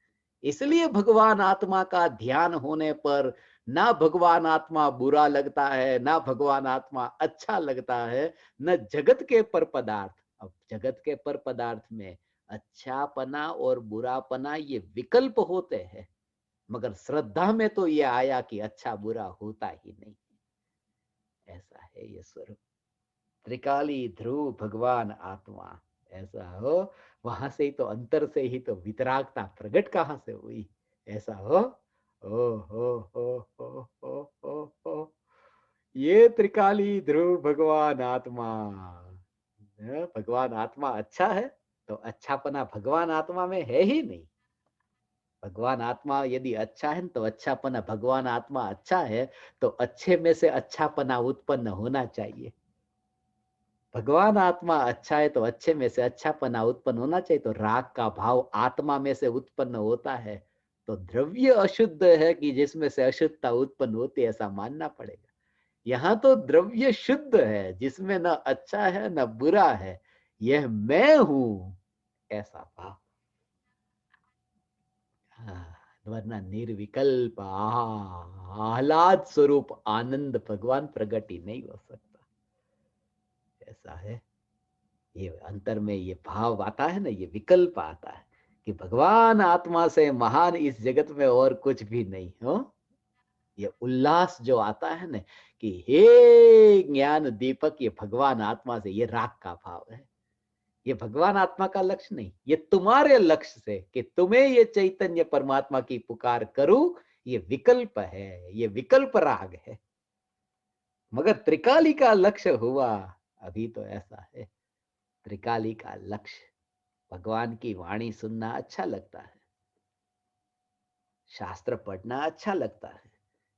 इसलिए भगवान आत्मा का ध्यान होने पर ना भगवान आत्मा बुरा लगता है, ना भगवान आत्मा अच्छा लगता है, न जगत के पर पदार्थ। अब जगत के पर पदार्थ में अच्छापना और बुरापना ये विकल्प होते हैं, मगर श्रद्धा में तो ये आया कि अच्छा बुरा होता ही नहीं। ऐसा है ये स्वरूप। त्रिकाली ध्रुव भगवान आत्मा, ऐसा हो। वहां से ही तो, अंतर से ही तो वितरागता प्रकट कहां से हुई? ऐसा हो। ओ हो। ये त्रिकाली ध्रुव भगवान आत्मा, भगवान आत्मा अच्छा है तो अच्छापना भगवान आत्मा में है ही नहीं। भगवान आत्मा यदि अच्छा है तो अच्छापना, भगवान आत्मा अच्छा है तो अच्छे में से अच्छापना उत्पन्न होना चाहिए। भगवान आत्मा अच्छा है तो अच्छे में से अच्छापना उत्पन्न होना चाहिए। तो राग का भाव आत्मा में से उत्पन्न होता है, तो द्रव्य अशुद्ध है कि जिसमें से अशुद्धता उत्पन्न होती है, ऐसा मानना पड़ेगा। यहाँ तो द्रव्य शुद्ध है, जिसमें न अच्छा है न बुरा है, यह मैं हूं, ऐसा भाव। हाँ, वरना निर्विकल्प आह्लाद स्वरूप आनंद भगवान प्रकट ही नहीं हो सकता। ऐसा है। ये अंतर में ये भाव आता है ना, ये विकल्प आता है कि भगवान आत्मा से महान इस जगत में और कुछ भी नहीं हो। ये उल्लास जो आता है ना कि हे ज्ञान दीपक, ये भगवान आत्मा से, ये राग का भाव है। ये भगवान आत्मा का लक्ष्य नहीं, ये तुम्हारे लक्ष्य से कि तुम्हें ये चैतन्य परमात्मा की पुकार करूं, ये विकल्प है, ये विकल्प राग है। मगर त्रिकाली का लक्ष्य हुआ, अभी तो ऐसा है। त्रिकाली का लक्ष्य, भगवान की वाणी सुनना अच्छा लगता है, शास्त्र पढ़ना अच्छा लगता है।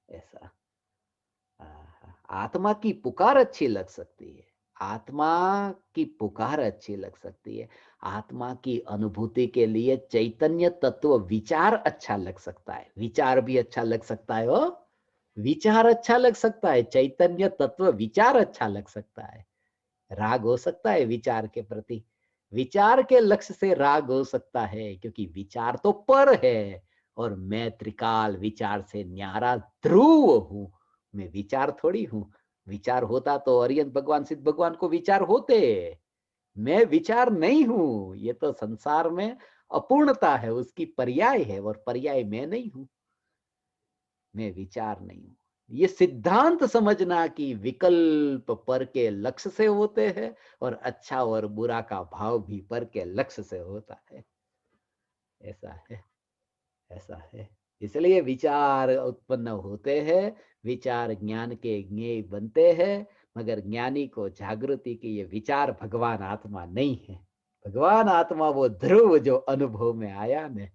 ऐसा आत्मा की पुकार अच्छी लग सकती है, आत्मा की पुकार अच्छी लग सकती है। आत्मा की अनुभूति के लिए चैतन्य तत्व विचार अच्छा लग सकता है, विचार भी अच्छा लग सकता है। वो विचार अच्छा लग सकता है, चैतन्य तत्व विचार अच्छा लग सकता है। राग हो सकता है विचार के प्रति, विचार के लक्ष्य से राग हो सकता है, क्योंकि विचार तो पर है और मैं त्रिकाल विचार से न्यारा ध्रुव हूं। मैं विचार थोड़ी हूं। विचार होता तो अरियंत भगवान सिद्ध भगवान को विचार होते। मैं विचार नहीं हूं, ये तो संसार में अपूर्णता है, उसकी पर्याय है, और पर्याय मैं नहीं हूं। मैं विचार नहीं हूं। ये सिद्धांत समझना कि विकल्प पर के लक्ष्य से होते हैं और अच्छा और बुरा का भाव भी पर के लक्ष्य से होता है। ऐसा है। ऐसा है। इसलिए विचार उत्पन्न होते हैं, विचार ज्ञान के ज्ञेय बनते हैं, मगर ज्ञानी को जागृति की ये विचार भगवान आत्मा नहीं है। भगवान आत्मा वो ध्रुव जो अनुभव में आया न,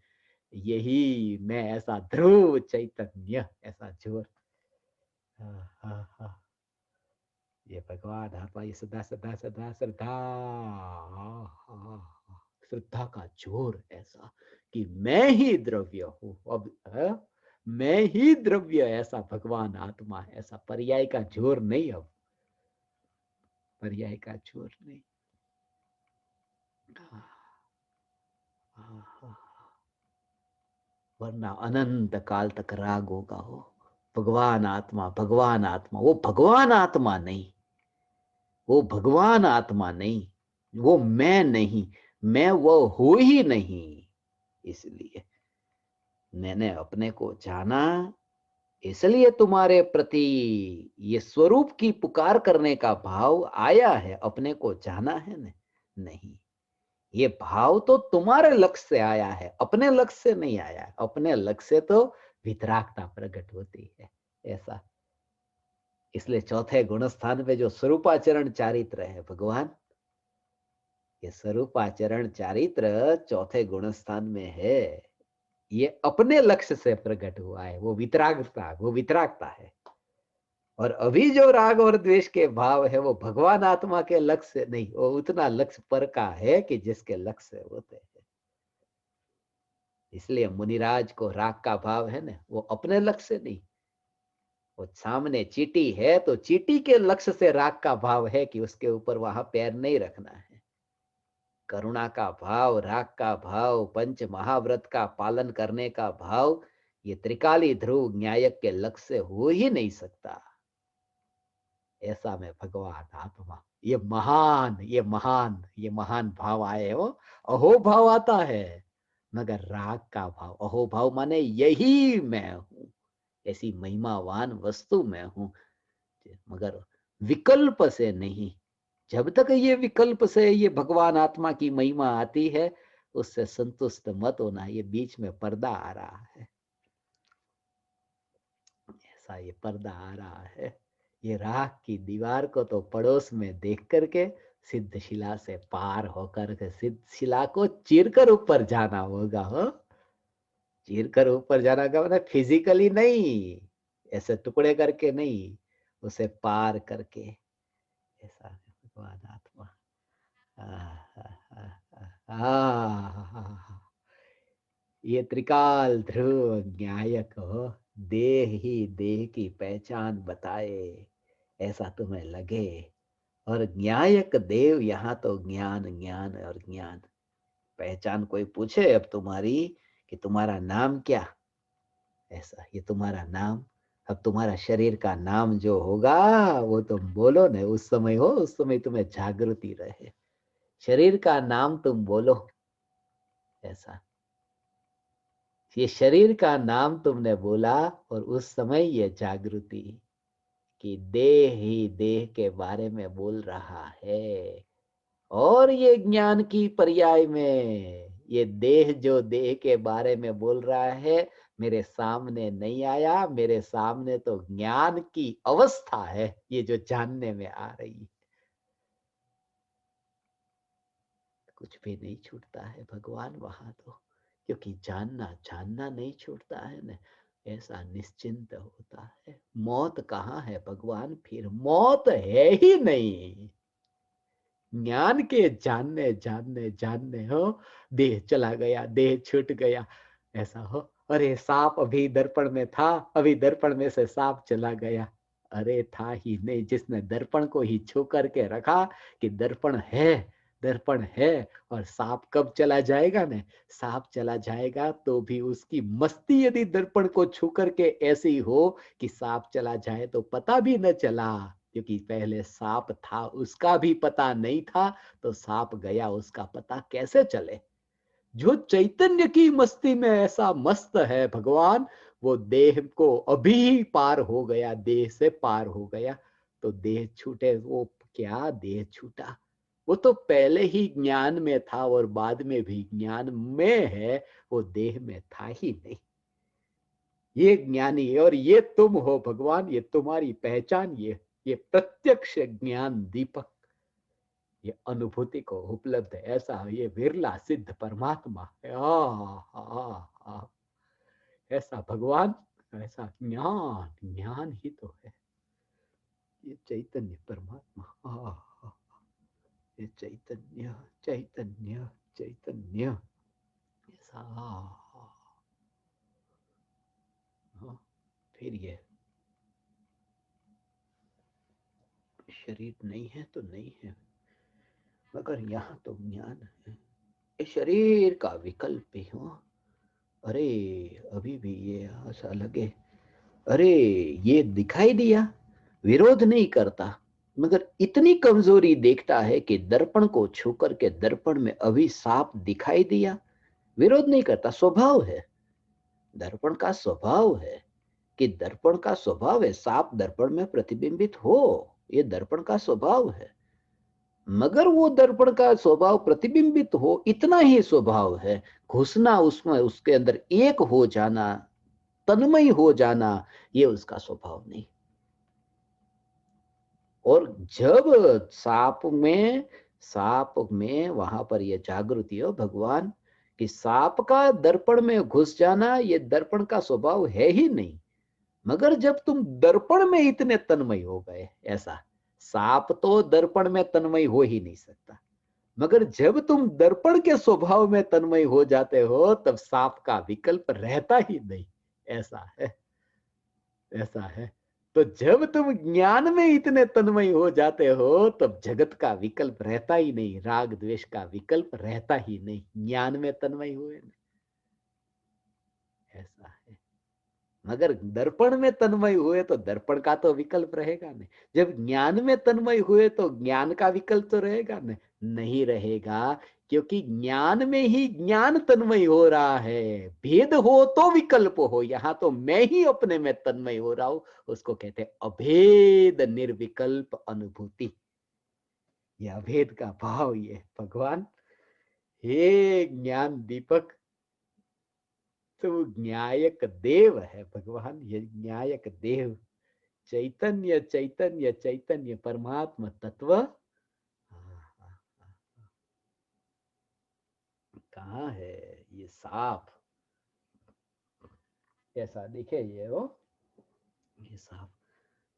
यही मैं ऐसा ध्रुव चैतन्य, ऐसा जोर। हाँ, हाँ, हाँ। ये भगवान आत्मा, ये सदा सदा सदा श्रद्धा, हाँ, हाँ, हाँ। श्रद्धा का जोर ऐसा कि मैं ही द्रव्य हूं अब, मैं ही द्रव्य, ऐसा भगवान आत्मा है, ऐसा पर्याय का जोर नहीं, अब पर्याय का जोर नहीं। हाँ, हाँ, हाँ। वरना अनंत काल तक राग होगा हो। भगवान आत्मा, भगवान आत्मा, वो भगवान आत्मा नहीं, वो भगवान आत्मा नहीं, वो मैं नहीं, मैं वो हो ही नहीं। इसलिए मैंने अपने को जाना, इसलिए तुम्हारे प्रति ये स्वरूप की पुकार करने का भाव आया है। अपने को जाना है न, नहीं, ये भाव तो तुम्हारे लक्ष्य से आया है, अपने लक्ष्य से नहीं आया है। अपने लक्ष्य से तो वितरागता प्रकट होती है, ऐसा। इसलिए चौथे गुण स्थान पे जो स्वरूपाचरण चारित्र है भगवान, ये स्वरूपाचरण चारित्र चौथे गुण स्थान में है। ये अपने लक्ष्य से प्रकट हुआ है, वो वितरागता, वो वितरागता है। और अभी जो राग और द्वेष के भाव है वो भगवान आत्मा के लक्ष्य नहीं, वो उतना लक्ष्य पर का है कि जिसके लक्ष्य होते हैं। इसलिए मुनिराज को राग का भाव है ना, वो अपने लक्ष्य से नहीं, वो सामने चींटी है तो चींटी के लक्ष्य से राग का भाव है कि उसके ऊपर वहां पैर नहीं रखना है। करुणा का भाव, राग का भाव, पंच महाव्रत का पालन करने का भाव, ये त्रिकाली ध्रुव न्यायक के लक्ष्य से हो ही नहीं सकता। ऐसा में भगवान आत्मा, ये महान, ये महान, ये महान भाव आए हो। अहो भाव आता है, मगर राग का भाव, अहो भाव माने यही मैं हूं, ऐसी महिमावान वस्तु मैं हूं, मगर विकल्प से नहीं। जब तक ये विकल्प से ये भगवान आत्मा की महिमा आती है, उससे संतुष्ट मत होना, ये बीच में पर्दा आ रहा है, ऐसा ये पर्दा आ रहा है। ये राख की दीवार को तो पड़ोस में देख करके सिद्ध शिला से पार होकर के सिद्ध शिला को चीर कर ऊपर जाना होगा, हो। चीर कर ऊपर जाना का मतलब फिजिकली नहीं, ऐसे टुकड़े करके नहीं, उसे पार करके, ऐसा है भगवान आत्मा। ये त्रिकाल ध्रुव न्यायक हो, देह ही देह की पहचान बताए, ऐसा तुम्हें लगे। और न्यायक देव, यहाँ तो ज्ञान ज्ञान और ज्ञान। पहचान कोई पूछे अब तुम्हारी कि तुम्हारा नाम क्या, ऐसा, ये तुम्हारा नाम। अब तुम्हारा शरीर का नाम जो होगा वो तुम बोलो न, उस समय हो, उस समय तुम्हें जागृति रहे, शरीर का नाम तुम बोलो, ऐसा। ये शरीर का नाम तुमने बोला और उस समय ये जागृति कि देह ही देह के बारे में बोल रहा है। और ये ज्ञान की पर्याय में ये देह जो देह के बारे में बोल रहा है, मेरे सामने नहीं आया, मेरे सामने तो ज्ञान की अवस्था है, ये जो जानने में आ रही है। कुछ भी नहीं छूटता है भगवान वहां तो, क्योंकि जानना जानना नहीं छूटता है ना, ऐसा निश्चिंत होता है। मौत कहाँ है भगवान, फिर मौत है ही नहीं। ज्ञान के जानने जानने जानने हो, देह चला गया, देह छूट गया, ऐसा हो। अरे सांप अभी दर्पण में था, अभी दर्पण में से सांप चला गया, अरे था ही नहीं, जिसने दर्पण को ही छू करके रखा कि दर्पण है, दर्पण है। और सांप कब चला जाएगा ने, सांप चला जाएगा तो भी उसकी मस्ती यदि दर्पण को छू करके ऐसी हो कि सांप चला जाए तो पता भी न चला, क्योंकि पहले सांप था उसका भी पता नहीं था, तो सांप गया उसका पता कैसे चले। जो चैतन्य की मस्ती में ऐसा मस्त है भगवान, वो देह को अभी ही पार हो गया, देह से पार हो गया। तो देह छूटे, वो क्या देह छूटा, वो तो पहले ही ज्ञान में था और बाद में भी ज्ञान में है, वो देह में था ही नहीं। ये ज्ञानी है और ये तुम हो भगवान, ये तुम्हारी पहचान, ये ये प्रत्यक्ष ज्ञान दीपक, ये अनुभूति को उपलब्ध है। ऐसा ये विरला सिद्ध परमात्मा है। ऐसा भगवान, ऐसा ज्ञान, ज्ञान ही तो है ये चैतन्य परमात्मा। ये चैतन्य, चैतन्य, चैतन्य, ऐसा। फिर ये शरीर नहीं है तो नहीं है, मगर यहाँ तो ज्ञान है। ये शरीर का विकल्प भी हो। अरे अभी भी ये ऐसा लगे, अरे ये दिखाई दिया, विरोध नहीं करता, मगर इतनी कमजोरी देखता है कि दर्पण को छू करके दर्पण में अभी सांप दिखाई दिया, विरोध नहीं करता। स्वभाव है, दर्पण का स्वभाव है कि दर्पण का स्वभाव है सांप दर्पण में प्रतिबिंबित हो, ये दर्पण का स्वभाव है। मगर वो दर्पण का स्वभाव प्रतिबिंबित हो, इतना ही स्वभाव है। घुसना उसमें, उसके अंदर एक हो जाना, तन्मय हो जाना, ये उसका स्वभाव नहीं। और जब सांप में वहां पर ये जागृति हो भगवान कि सांप का दर्पण में घुस जाना ये दर्पण का स्वभाव है ही नहीं। मगर जब तुम दर्पण में इतने तन्मय हो गए, ऐसा सांप तो दर्पण में तन्मय हो ही नहीं सकता, मगर जब तुम दर्पण के स्वभाव में तन्मय हो जाते हो तब सांप का विकल्प रहता ही नहीं। ऐसा है, ऐसा है। तो जब तुम ज्ञान में इतने तन्मय हो जाते हो तब जगत का विकल्प रहता ही नहीं, राग द्वेष का विकल्प रहता ही नहीं, ज्ञान में तन्मय हुए नहीं। ऐसा है। मगर दर्पण में तन्मय हुए तो दर्पण का तो विकल्प रहेगा नहीं। जब ज्ञान में तन्मय हुए तो ज्ञान का विकल्प तो रहेगा नहीं, नहीं रहेगा। क्योंकि ज्ञान में ही ज्ञान तन्मय हो रहा है। भेद हो तो विकल्प हो, यहां तो मैं ही अपने में तन्मय हो रहा हूं। उसको कहते हैं अभेद निर्विकल्प अनुभूति। ये अभेद का भाव, ये भगवान हे ज्ञान दीपक, तो न्यायक देव है भगवान। ये न्यायक देव चैतन्य, चैतन्य, चैतन्य परमात्मा तत्व कहाँ है? ये सांप ऐसा दिखे, ये हो, ये सांप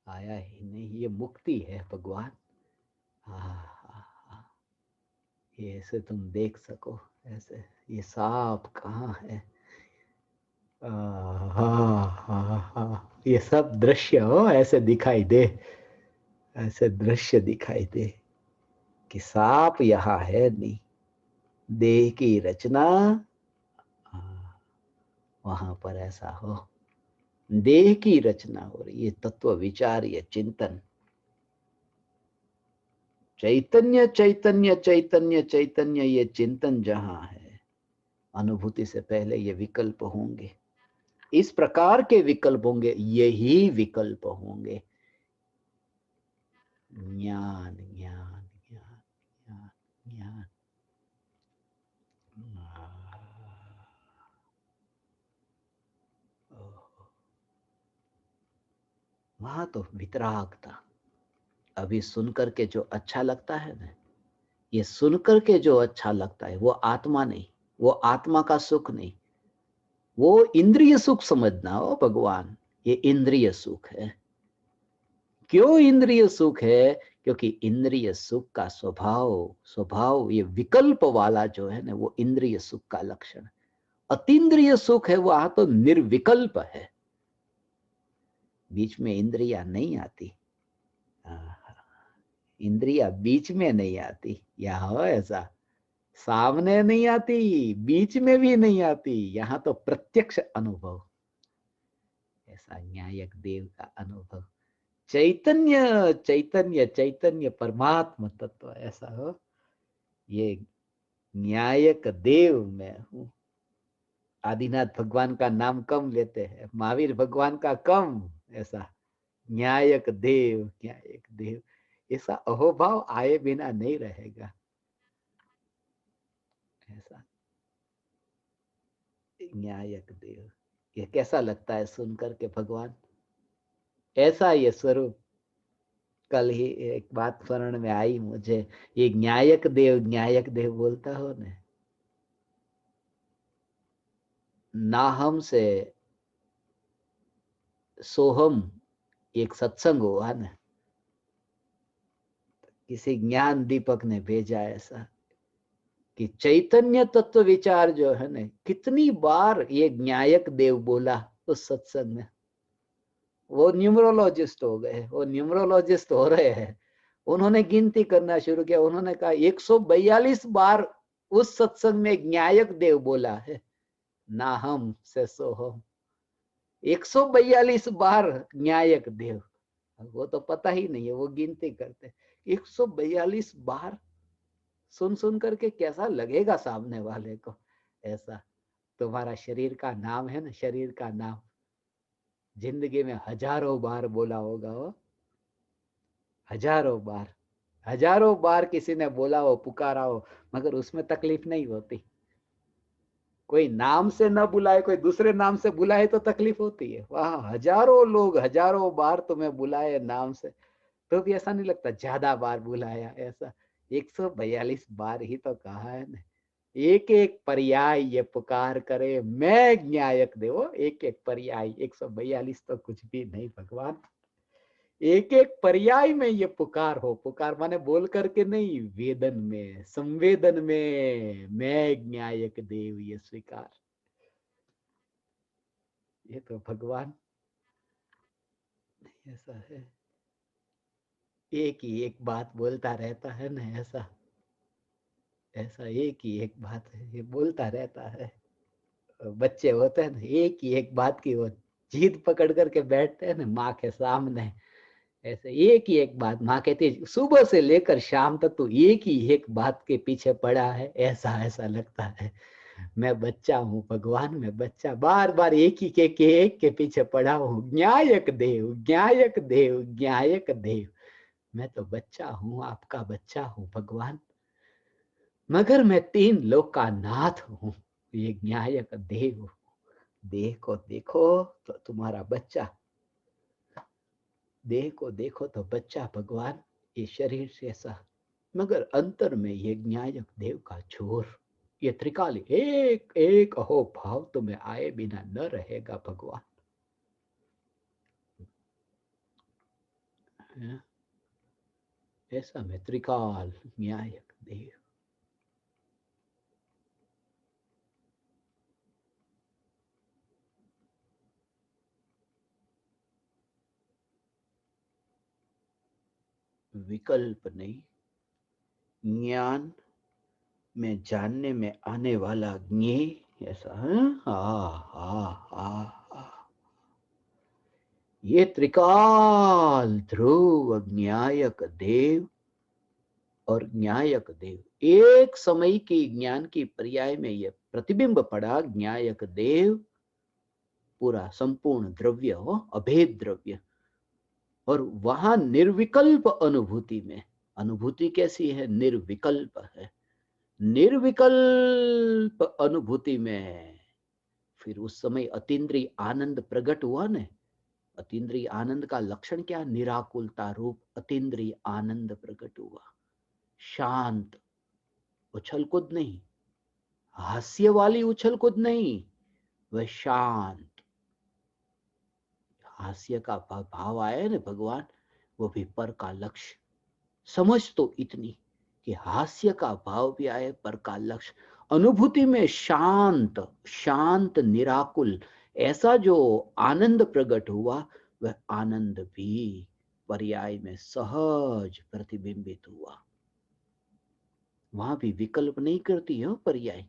आया ही नहीं, ये मुक्ति है भगवान। ये ऐसे तुम देख सको, ऐसे ये सांप कहाँ है? ये सब दृश्य हो ऐसे दिखाई दे, ऐसे दृश्य दिखाई दे कि सांप यहाँ है नहीं। देह की रचना वहां पर ऐसा हो, देह की रचना हो रही, ये तत्व विचार, ये चिंतन, चैतन्य, चैतन्य, चैतन्य, चैतन्य, ये चिंतन जहां है, अनुभूति से पहले ये विकल्प होंगे। इस प्रकार के विकल्प होंगे, यही विकल्प होंगे। ज्ञान, ज्ञान, ज्ञान, ज्ञान, ज्ञान। वहां तो वितराग था। अभी सुनकर के जो अच्छा लगता है ना, ये सुनकर के जो अच्छा लगता है वो आत्मा नहीं, वो आत्मा का सुख नहीं, वो इंद्रिय सुख समझना हो भगवान। ये इंद्रिय सुख है। क्यों इंद्रिय सुख है? क्योंकि इंद्रिय सुख का स्वभाव, स्वभाव ये विकल्प वाला जो है ना, वो इंद्रिय सुख का लक्षण। अतीन्द्रिय सुख है, वहां तो निर्विकल्प है, बीच में इंद्रिया नहीं आती। इंद्रिया बीच में नहीं आती, या हो ऐसा, सामने नहीं आती, बीच में भी नहीं आती, यहां तो प्रत्यक्ष अनुभव। ऐसा न्यायक देव का अनुभव, चैतन्य, चैतन्य, चैतन्य परमात्मा तत्व ऐसा हो। ये न्यायक देव मैं हूं। आदिनाथ भगवान का नाम कम लेते हैं, महावीर भगवान का कम। ऐसा न्यायक देव, न्यायक देव, ऐसा अहोभाव आए बिना नहीं रहेगा। ऐसा न्यायक देव, ये कैसा लगता है सुनकर के भगवान? ऐसा ये स्वरूप, कल ही एक बात स्मरण में आई मुझे, ये न्यायक देव बोलता हो ने, नाहम से सोहम एक सत्संग हुआ ना, किसी ज्ञान दीपक ने भेजा ऐसा कि चैतन्य तत्व विचार जो है ना, कितनी बार ये न्यायक देव बोला उस सत्संग में। वो न्यूमरोलॉजिस्ट हो गए, वो न्यूमरोलॉजिस्ट हो रहे हैं, उन्होंने गिनती करना शुरू किया। उन्होंने कहा 142 बार उस सत्संग में न्यायक देव बोला है, ना हम से सो हम। 142 बार न्यायक देव, वो तो पता ही नहीं है, वो गिनती करते। 142 बार सुन सुन करके कैसा लगेगा सामने वाले को। ऐसा तुम्हारा शरीर का नाम है ना, शरीर का नाम जिंदगी में हजारों बार बोला होगा वो, हजारों बार किसी ने बोला हो, पुकारा हो, मगर उसमें तकलीफ नहीं होती। कोई नाम से न बुलाए, कोई दूसरे नाम से बुलाए तो तकलीफ होती है। वहां हजारों लोग हजारों बार तुम्हें बुलाए नाम से, तो भी ऐसा नहीं लगता ज्यादा बार बुलाया ऐसा। 142 बार ही तो कहा है ना, एक एक पर्याय ये पुकार करे मैं न्यायक देवो। एक एक पर्याय, 142 तो कुछ भी नहीं भगवान। एक एक पर्याय में ये पुकार हो, पुकार माने बोल करके नहीं, वेदन में संवेदन में मैं न्यायक देव ये स्वीकार। ये तो भगवान ऐसा है, एक ही एक बात बोलता रहता है ना ऐसा। ऐसा एक ही एक बात है, ये बोलता रहता है। बच्चे होते हैं ना, एक ही एक बात की वो जीद पकड़ करके बैठते हैं ना माँ के सामने। ऐसे एक ही एक बात माँ कहती है, सुबह से लेकर शाम तक तो एक ही एक बात के पीछे पड़ा है। ऐसा ऐसा लगता है मैं बच्चा हूँ भगवान, मैं बच्चा, बार बार एक ही के एक के पीछे पड़ा हूँ। न्यायक देव, न्यायक देव, न्यायक देव। मैं तो बच्चा हूँ, आपका बच्चा हूँ भगवान, मगर मैं 3 लोक का नाथ हूँ। ये न्यायक देव, देह को देखो तो तुम्हारा बच्चा, देह को देखो तो बच्चा भगवान, ये शरीर से ऐसा, मगर अंतर में ये न्यायक देव का छोर, ये त्रिकाली एक एक अहो भाव तुम्हें आए बिना न रहेगा भगवान। ऐसा में त्रिकाल न्यायक देव। विकल्प नहीं, ज्ञान में जानने में आने वाला ज्ञेय ऐसा है। ये त्रिकाल ध्रुव न्यायक देव और न्यायक देव एक समय की ज्ञान की पर्याय में ये प्रतिबिंब पड़ा। न्यायक देव पूरा संपूर्ण द्रव्य हो, अभेद द्रव्य, और वहां निर्विकल्प अनुभूति में, अनुभूति कैसी है, निर्विकल्प है। निर्विकल्प अनुभूति में फिर उस समय अतीन्द्रिय आनंद प्रकट हुआ ने। अतीन्द्रिय आनंद का लक्षण क्या, निराकुलता रूप अतीन्द्रिय आनंद प्रकट हुआ। शांत, उछल कूद नहीं, हास्य वाली उछल कूद नहीं, वह शांत। हास्य का भाव आया ना भगवान, वो भी पर का लक्ष्य। समझ तो इतनी कि हास्य का भाव भी आए, पर का लक्ष्य। अनुभूति में शांत, शांत निराकुल ऐसा जो आनंद प्रकट हुआ, वह आनंद भी पर्याय में सहज प्रतिबिंबित हुआ। वहां भी विकल्प नहीं करती है पर्याय,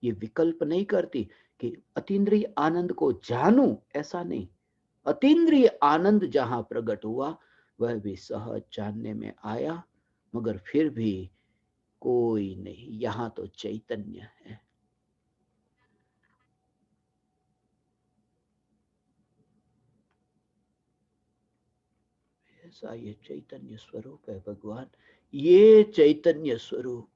ये विकल्प नहीं करती कि अतीन्द्रिय आनंद को जानूं, ऐसा नहीं। अतीन्द्रिय आनंद जहां प्रकट हुआ, वह भी सहज जानने में आया, मगर फिर भी कोई नहीं, यहां तो चैतन्य है। ऐसा ये चैतन्य स्वरूप है भगवान। ये चैतन्य स्वरूप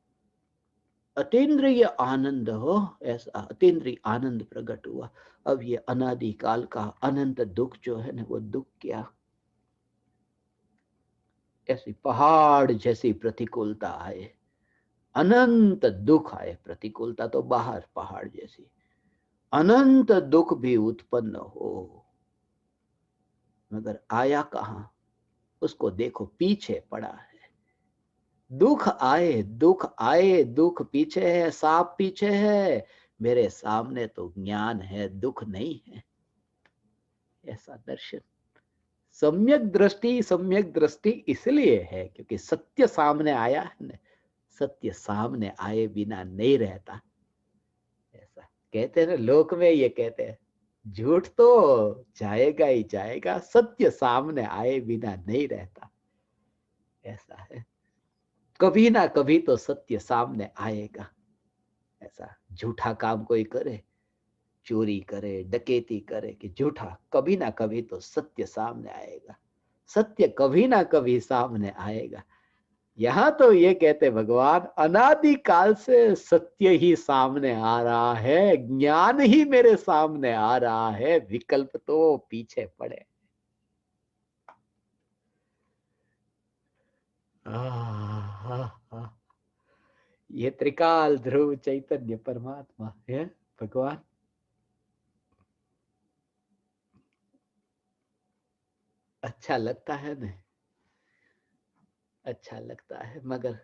अतीन्द्रिय आनंद हो, ऐसा अतीन्द्रिय आनंद प्रकट हुआ। अब ये अनादि काल का अनंत दुख जो है ना, वो दुख क्या, ऐसी पहाड़ जैसी प्रतिकूलता आए, अनंत दुख आए, प्रतिकूलता तो बाहर पहाड़ जैसी, अनंत दुख भी उत्पन्न हो, मगर आया कहां? उसको देखो, पीछे पड़ा है। दुख आए, दुख आए, दुख पीछे है, सांप पीछे है, मेरे सामने तो ज्ञान है, दुख नहीं है। ऐसा दर्शन, सम्यक दृष्टि इसलिए है क्योंकि सत्य सामने आया है ना। सत्य सामने आए बिना नहीं रहता। ऐसा कहते हैं ना, लोक में ये कहते हैं, झूठ तो जाएगा ही जाएगा, सत्य सामने आए बिना नहीं रहता। ऐसा है, कभी ना कभी तो सत्य सामने आएगा। ऐसा झूठा काम कोई करे, चोरी करे, डकैती करे कि झूठा, कभी ना कभी तो सत्य सामने आएगा। सत्य कभी ना कभी सामने आएगा। यहां तो ये कहते भगवान, अनादि काल से सत्य ही सामने आ रहा है, ज्ञान ही मेरे सामने आ रहा है, विकल्प तो पीछे पड़े। ये त्रिकाल ध्रुव चैतन्य परमात्मा है भगवान। अच्छा लगता है ना, अच्छा लगता है, मगर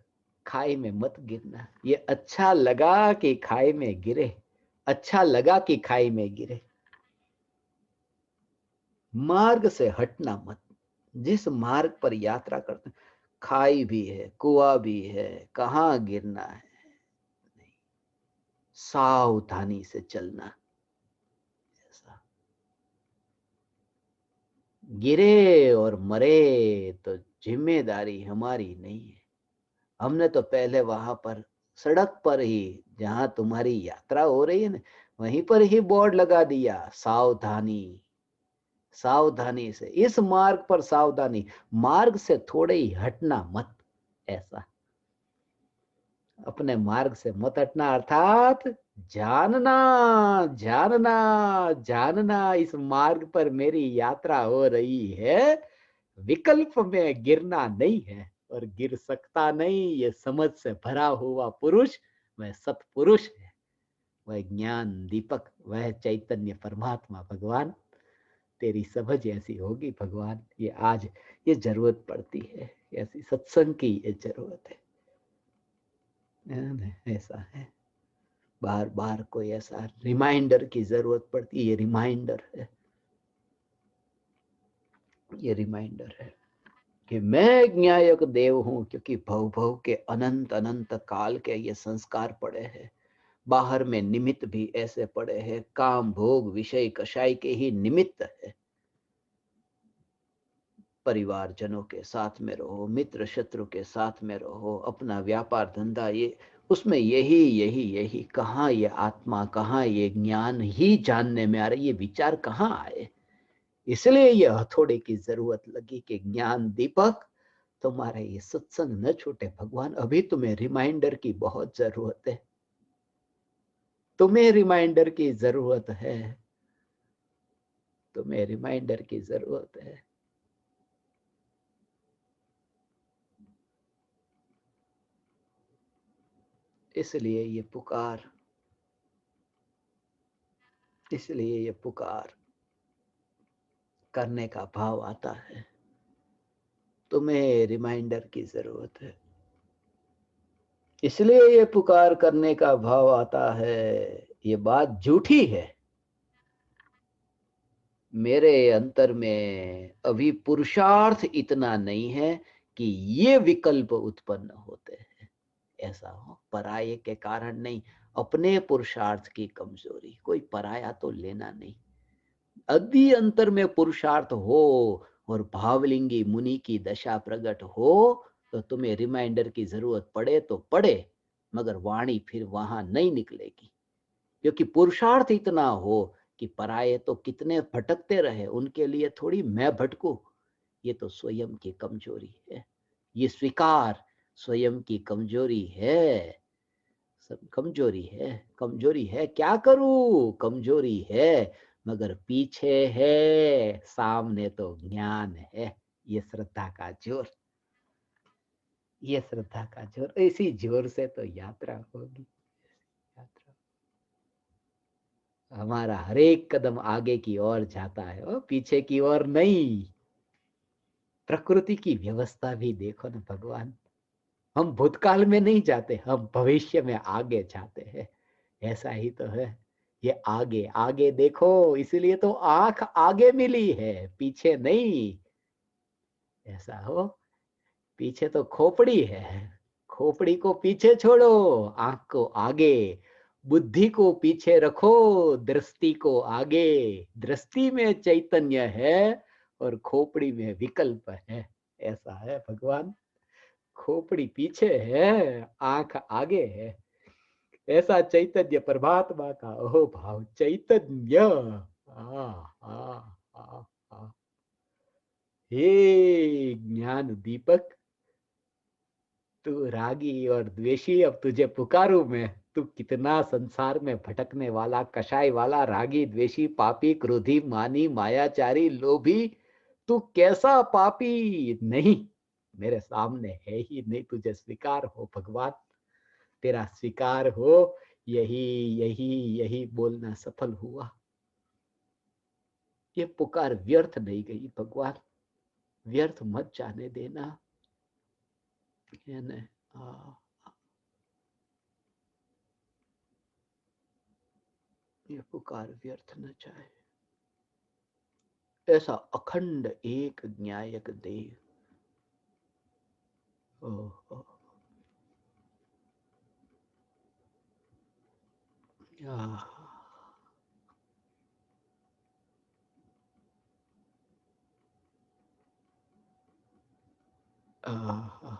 खाई में मत गिरना। ये अच्छा लगा कि खाई में गिरे, अच्छा लगा कि खाई में गिरे, मार्ग से हटना मत। जिस मार्ग पर यात्रा करते हैं, खाई भी है, कुआं भी है, कहाँ गिरना है, नहीं, सावधानी से चलना। ऐसा गिरे और मरे तो जिम्मेदारी हमारी नहीं है। हमने तो पहले वहां पर सड़क पर ही, जहां तुम्हारी यात्रा हो रही है ना, वहीं पर ही बोर्ड लगा दिया, सावधानी, सावधानी से, इस मार्ग पर सावधानी, मार्ग से थोड़े ही हटना मत। ऐसा अपने मार्ग से मत हटना, अर्थात जानना, जानना, जानना, इस मार्ग पर मेरी यात्रा हो रही है, विकल्प में गिरना नहीं है और गिर सकता नहीं। ये समझ से भरा हुआ पुरुष वह सतपुरुष है, वह ज्ञान दीपक, वह चैतन्य परमात्मा भगवान। तेरी समझ ऐसी होगी भगवान, ये आज ये जरूरत पड़ती है, ऐसी सत्संग की ये जरूरत है। ऐसा है, बार बार कोई ऐसा रिमाइंडर की जरूरत पड़ती है। ये रिमाइंडर है, ये रिमाइंडर है कि मैं ज्ञायक देव हूं, क्योंकि भव भव के अनंत अनंत काल के ये संस्कार पड़े हैं। बाहर में निमित्त भी ऐसे पड़े हैं, काम भोग विषय कषाय के ही निमित्त है। परिवारजनों के साथ में रहो, मित्र शत्रु के साथ में रहो, अपना व्यापार धंधा, ये उसमें यही यही यही, कहाँ ये आत्मा, कहाँ ये ज्ञान ही जानने में आ रही, ये विचार कहाँ आए। इसलिए ये हथौड़े की जरूरत लगी कि ज्ञान दीपक तुम्हारे ये सत्संग न छूटे भगवान। अभी तुम्हें रिमाइंडर की बहुत जरूरत है, तुम्हें रिमाइंडर की जरूरत है, तुम्हें रिमाइंडर की जरूरत है। इसलिए ये पुकार, इसलिए ये पुकार करने का भाव आता है। तुम्हें रिमाइंडर की जरूरत है, इसलिए ये पुकार करने का भाव आता है। ये बात झूठी है, मेरे अंतर में अभी पुरुषार्थ इतना नहीं है कि ये विकल्प उत्पन्न होते हैं। ऐसा हो, पराये के कारण नहीं, अपने पुरुषार्थ की कमजोरी, कोई पराया तो लेना नहीं। अभी अंतर में पुरुषार्थ हो और भावलिंगी मुनि की दशा प्रकट हो, तो तुम्हें रिमाइंडर की जरूरत पड़े तो पड़े, मगर वाणी फिर वहां नहीं निकलेगी। क्योंकि पुरुषार्थ इतना हो कि पराये तो कितने भटकते रहे, उनके लिए थोड़ी मैं भटकू। ये तो स्वयं की कमजोरी है, ये स्वीकार स्वयं की कमजोरी है। सब कमजोरी है, कमजोरी है, क्या करूं, कमजोरी है, मगर पीछे है, सामने तो ज्ञान है। ये श्रद्धा का जोर, ये श्रद्धा का जोर, इसी जोर से तो यात्रा होगी। यात्रा, हमारा हर एक कदम आगे की ओर जाता है और पीछे की ओर नहीं। प्रकृति की व्यवस्था भी देखो ना भगवान, हम भूतकाल में नहीं जाते, हम भविष्य में आगे जाते हैं। ऐसा ही तो है, ये आगे आगे देखो, इसलिए तो आंख आगे मिली है, पीछे नहीं। ऐसा हो, पीछे तो खोपड़ी है, खोपड़ी को पीछे छोड़ो, आंख को आगे, बुद्धि को पीछे रखो, दृष्टि को आगे। दृष्टि में चैतन्य है और खोपड़ी में विकल्प है। ऐसा है भगवान, खोपड़ी पीछे है, आंख आगे है। ऐसा चैतन्य परमात्मा का ओ भाव, चैतन्य। आ, आ, आ, आ। हे ज्ञान दीपक, तू रागी और द्वेषी, अब तुझे पुकारूं मैं। तू कितना संसार में भटकने वाला, कषाय वाला, रागी द्वेषी, पापी, क्रोधी, मानी, मायाचारी, लोभी, तू कैसा पापी नहीं मेरे सामने है ही नहीं। तुझे स्वीकार हो भगवान, तेरा स्वीकार हो, यही यही यही बोलना सफल हुआ। ये पुकार व्यर्थ नहीं गई भगवान, व्यर्थ मत जाने देना। ये पुकार व्यर्थ न जाए। ऐसा अखंड एक न्यायक देव। ओ, ओ, आ, आ, आ,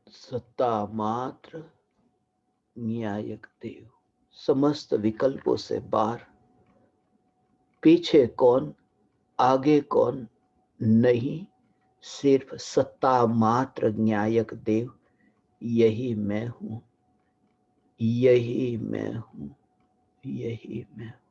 सत्ता मात्र न्यायक देव, समस्त विकल्पों से बाहर, पीछे कौन आगे कौन नहीं, सिर्फ सत्ता मात्र न्यायक देव। यही मैं हूं, यही मैं हूं, यही मैं हूं।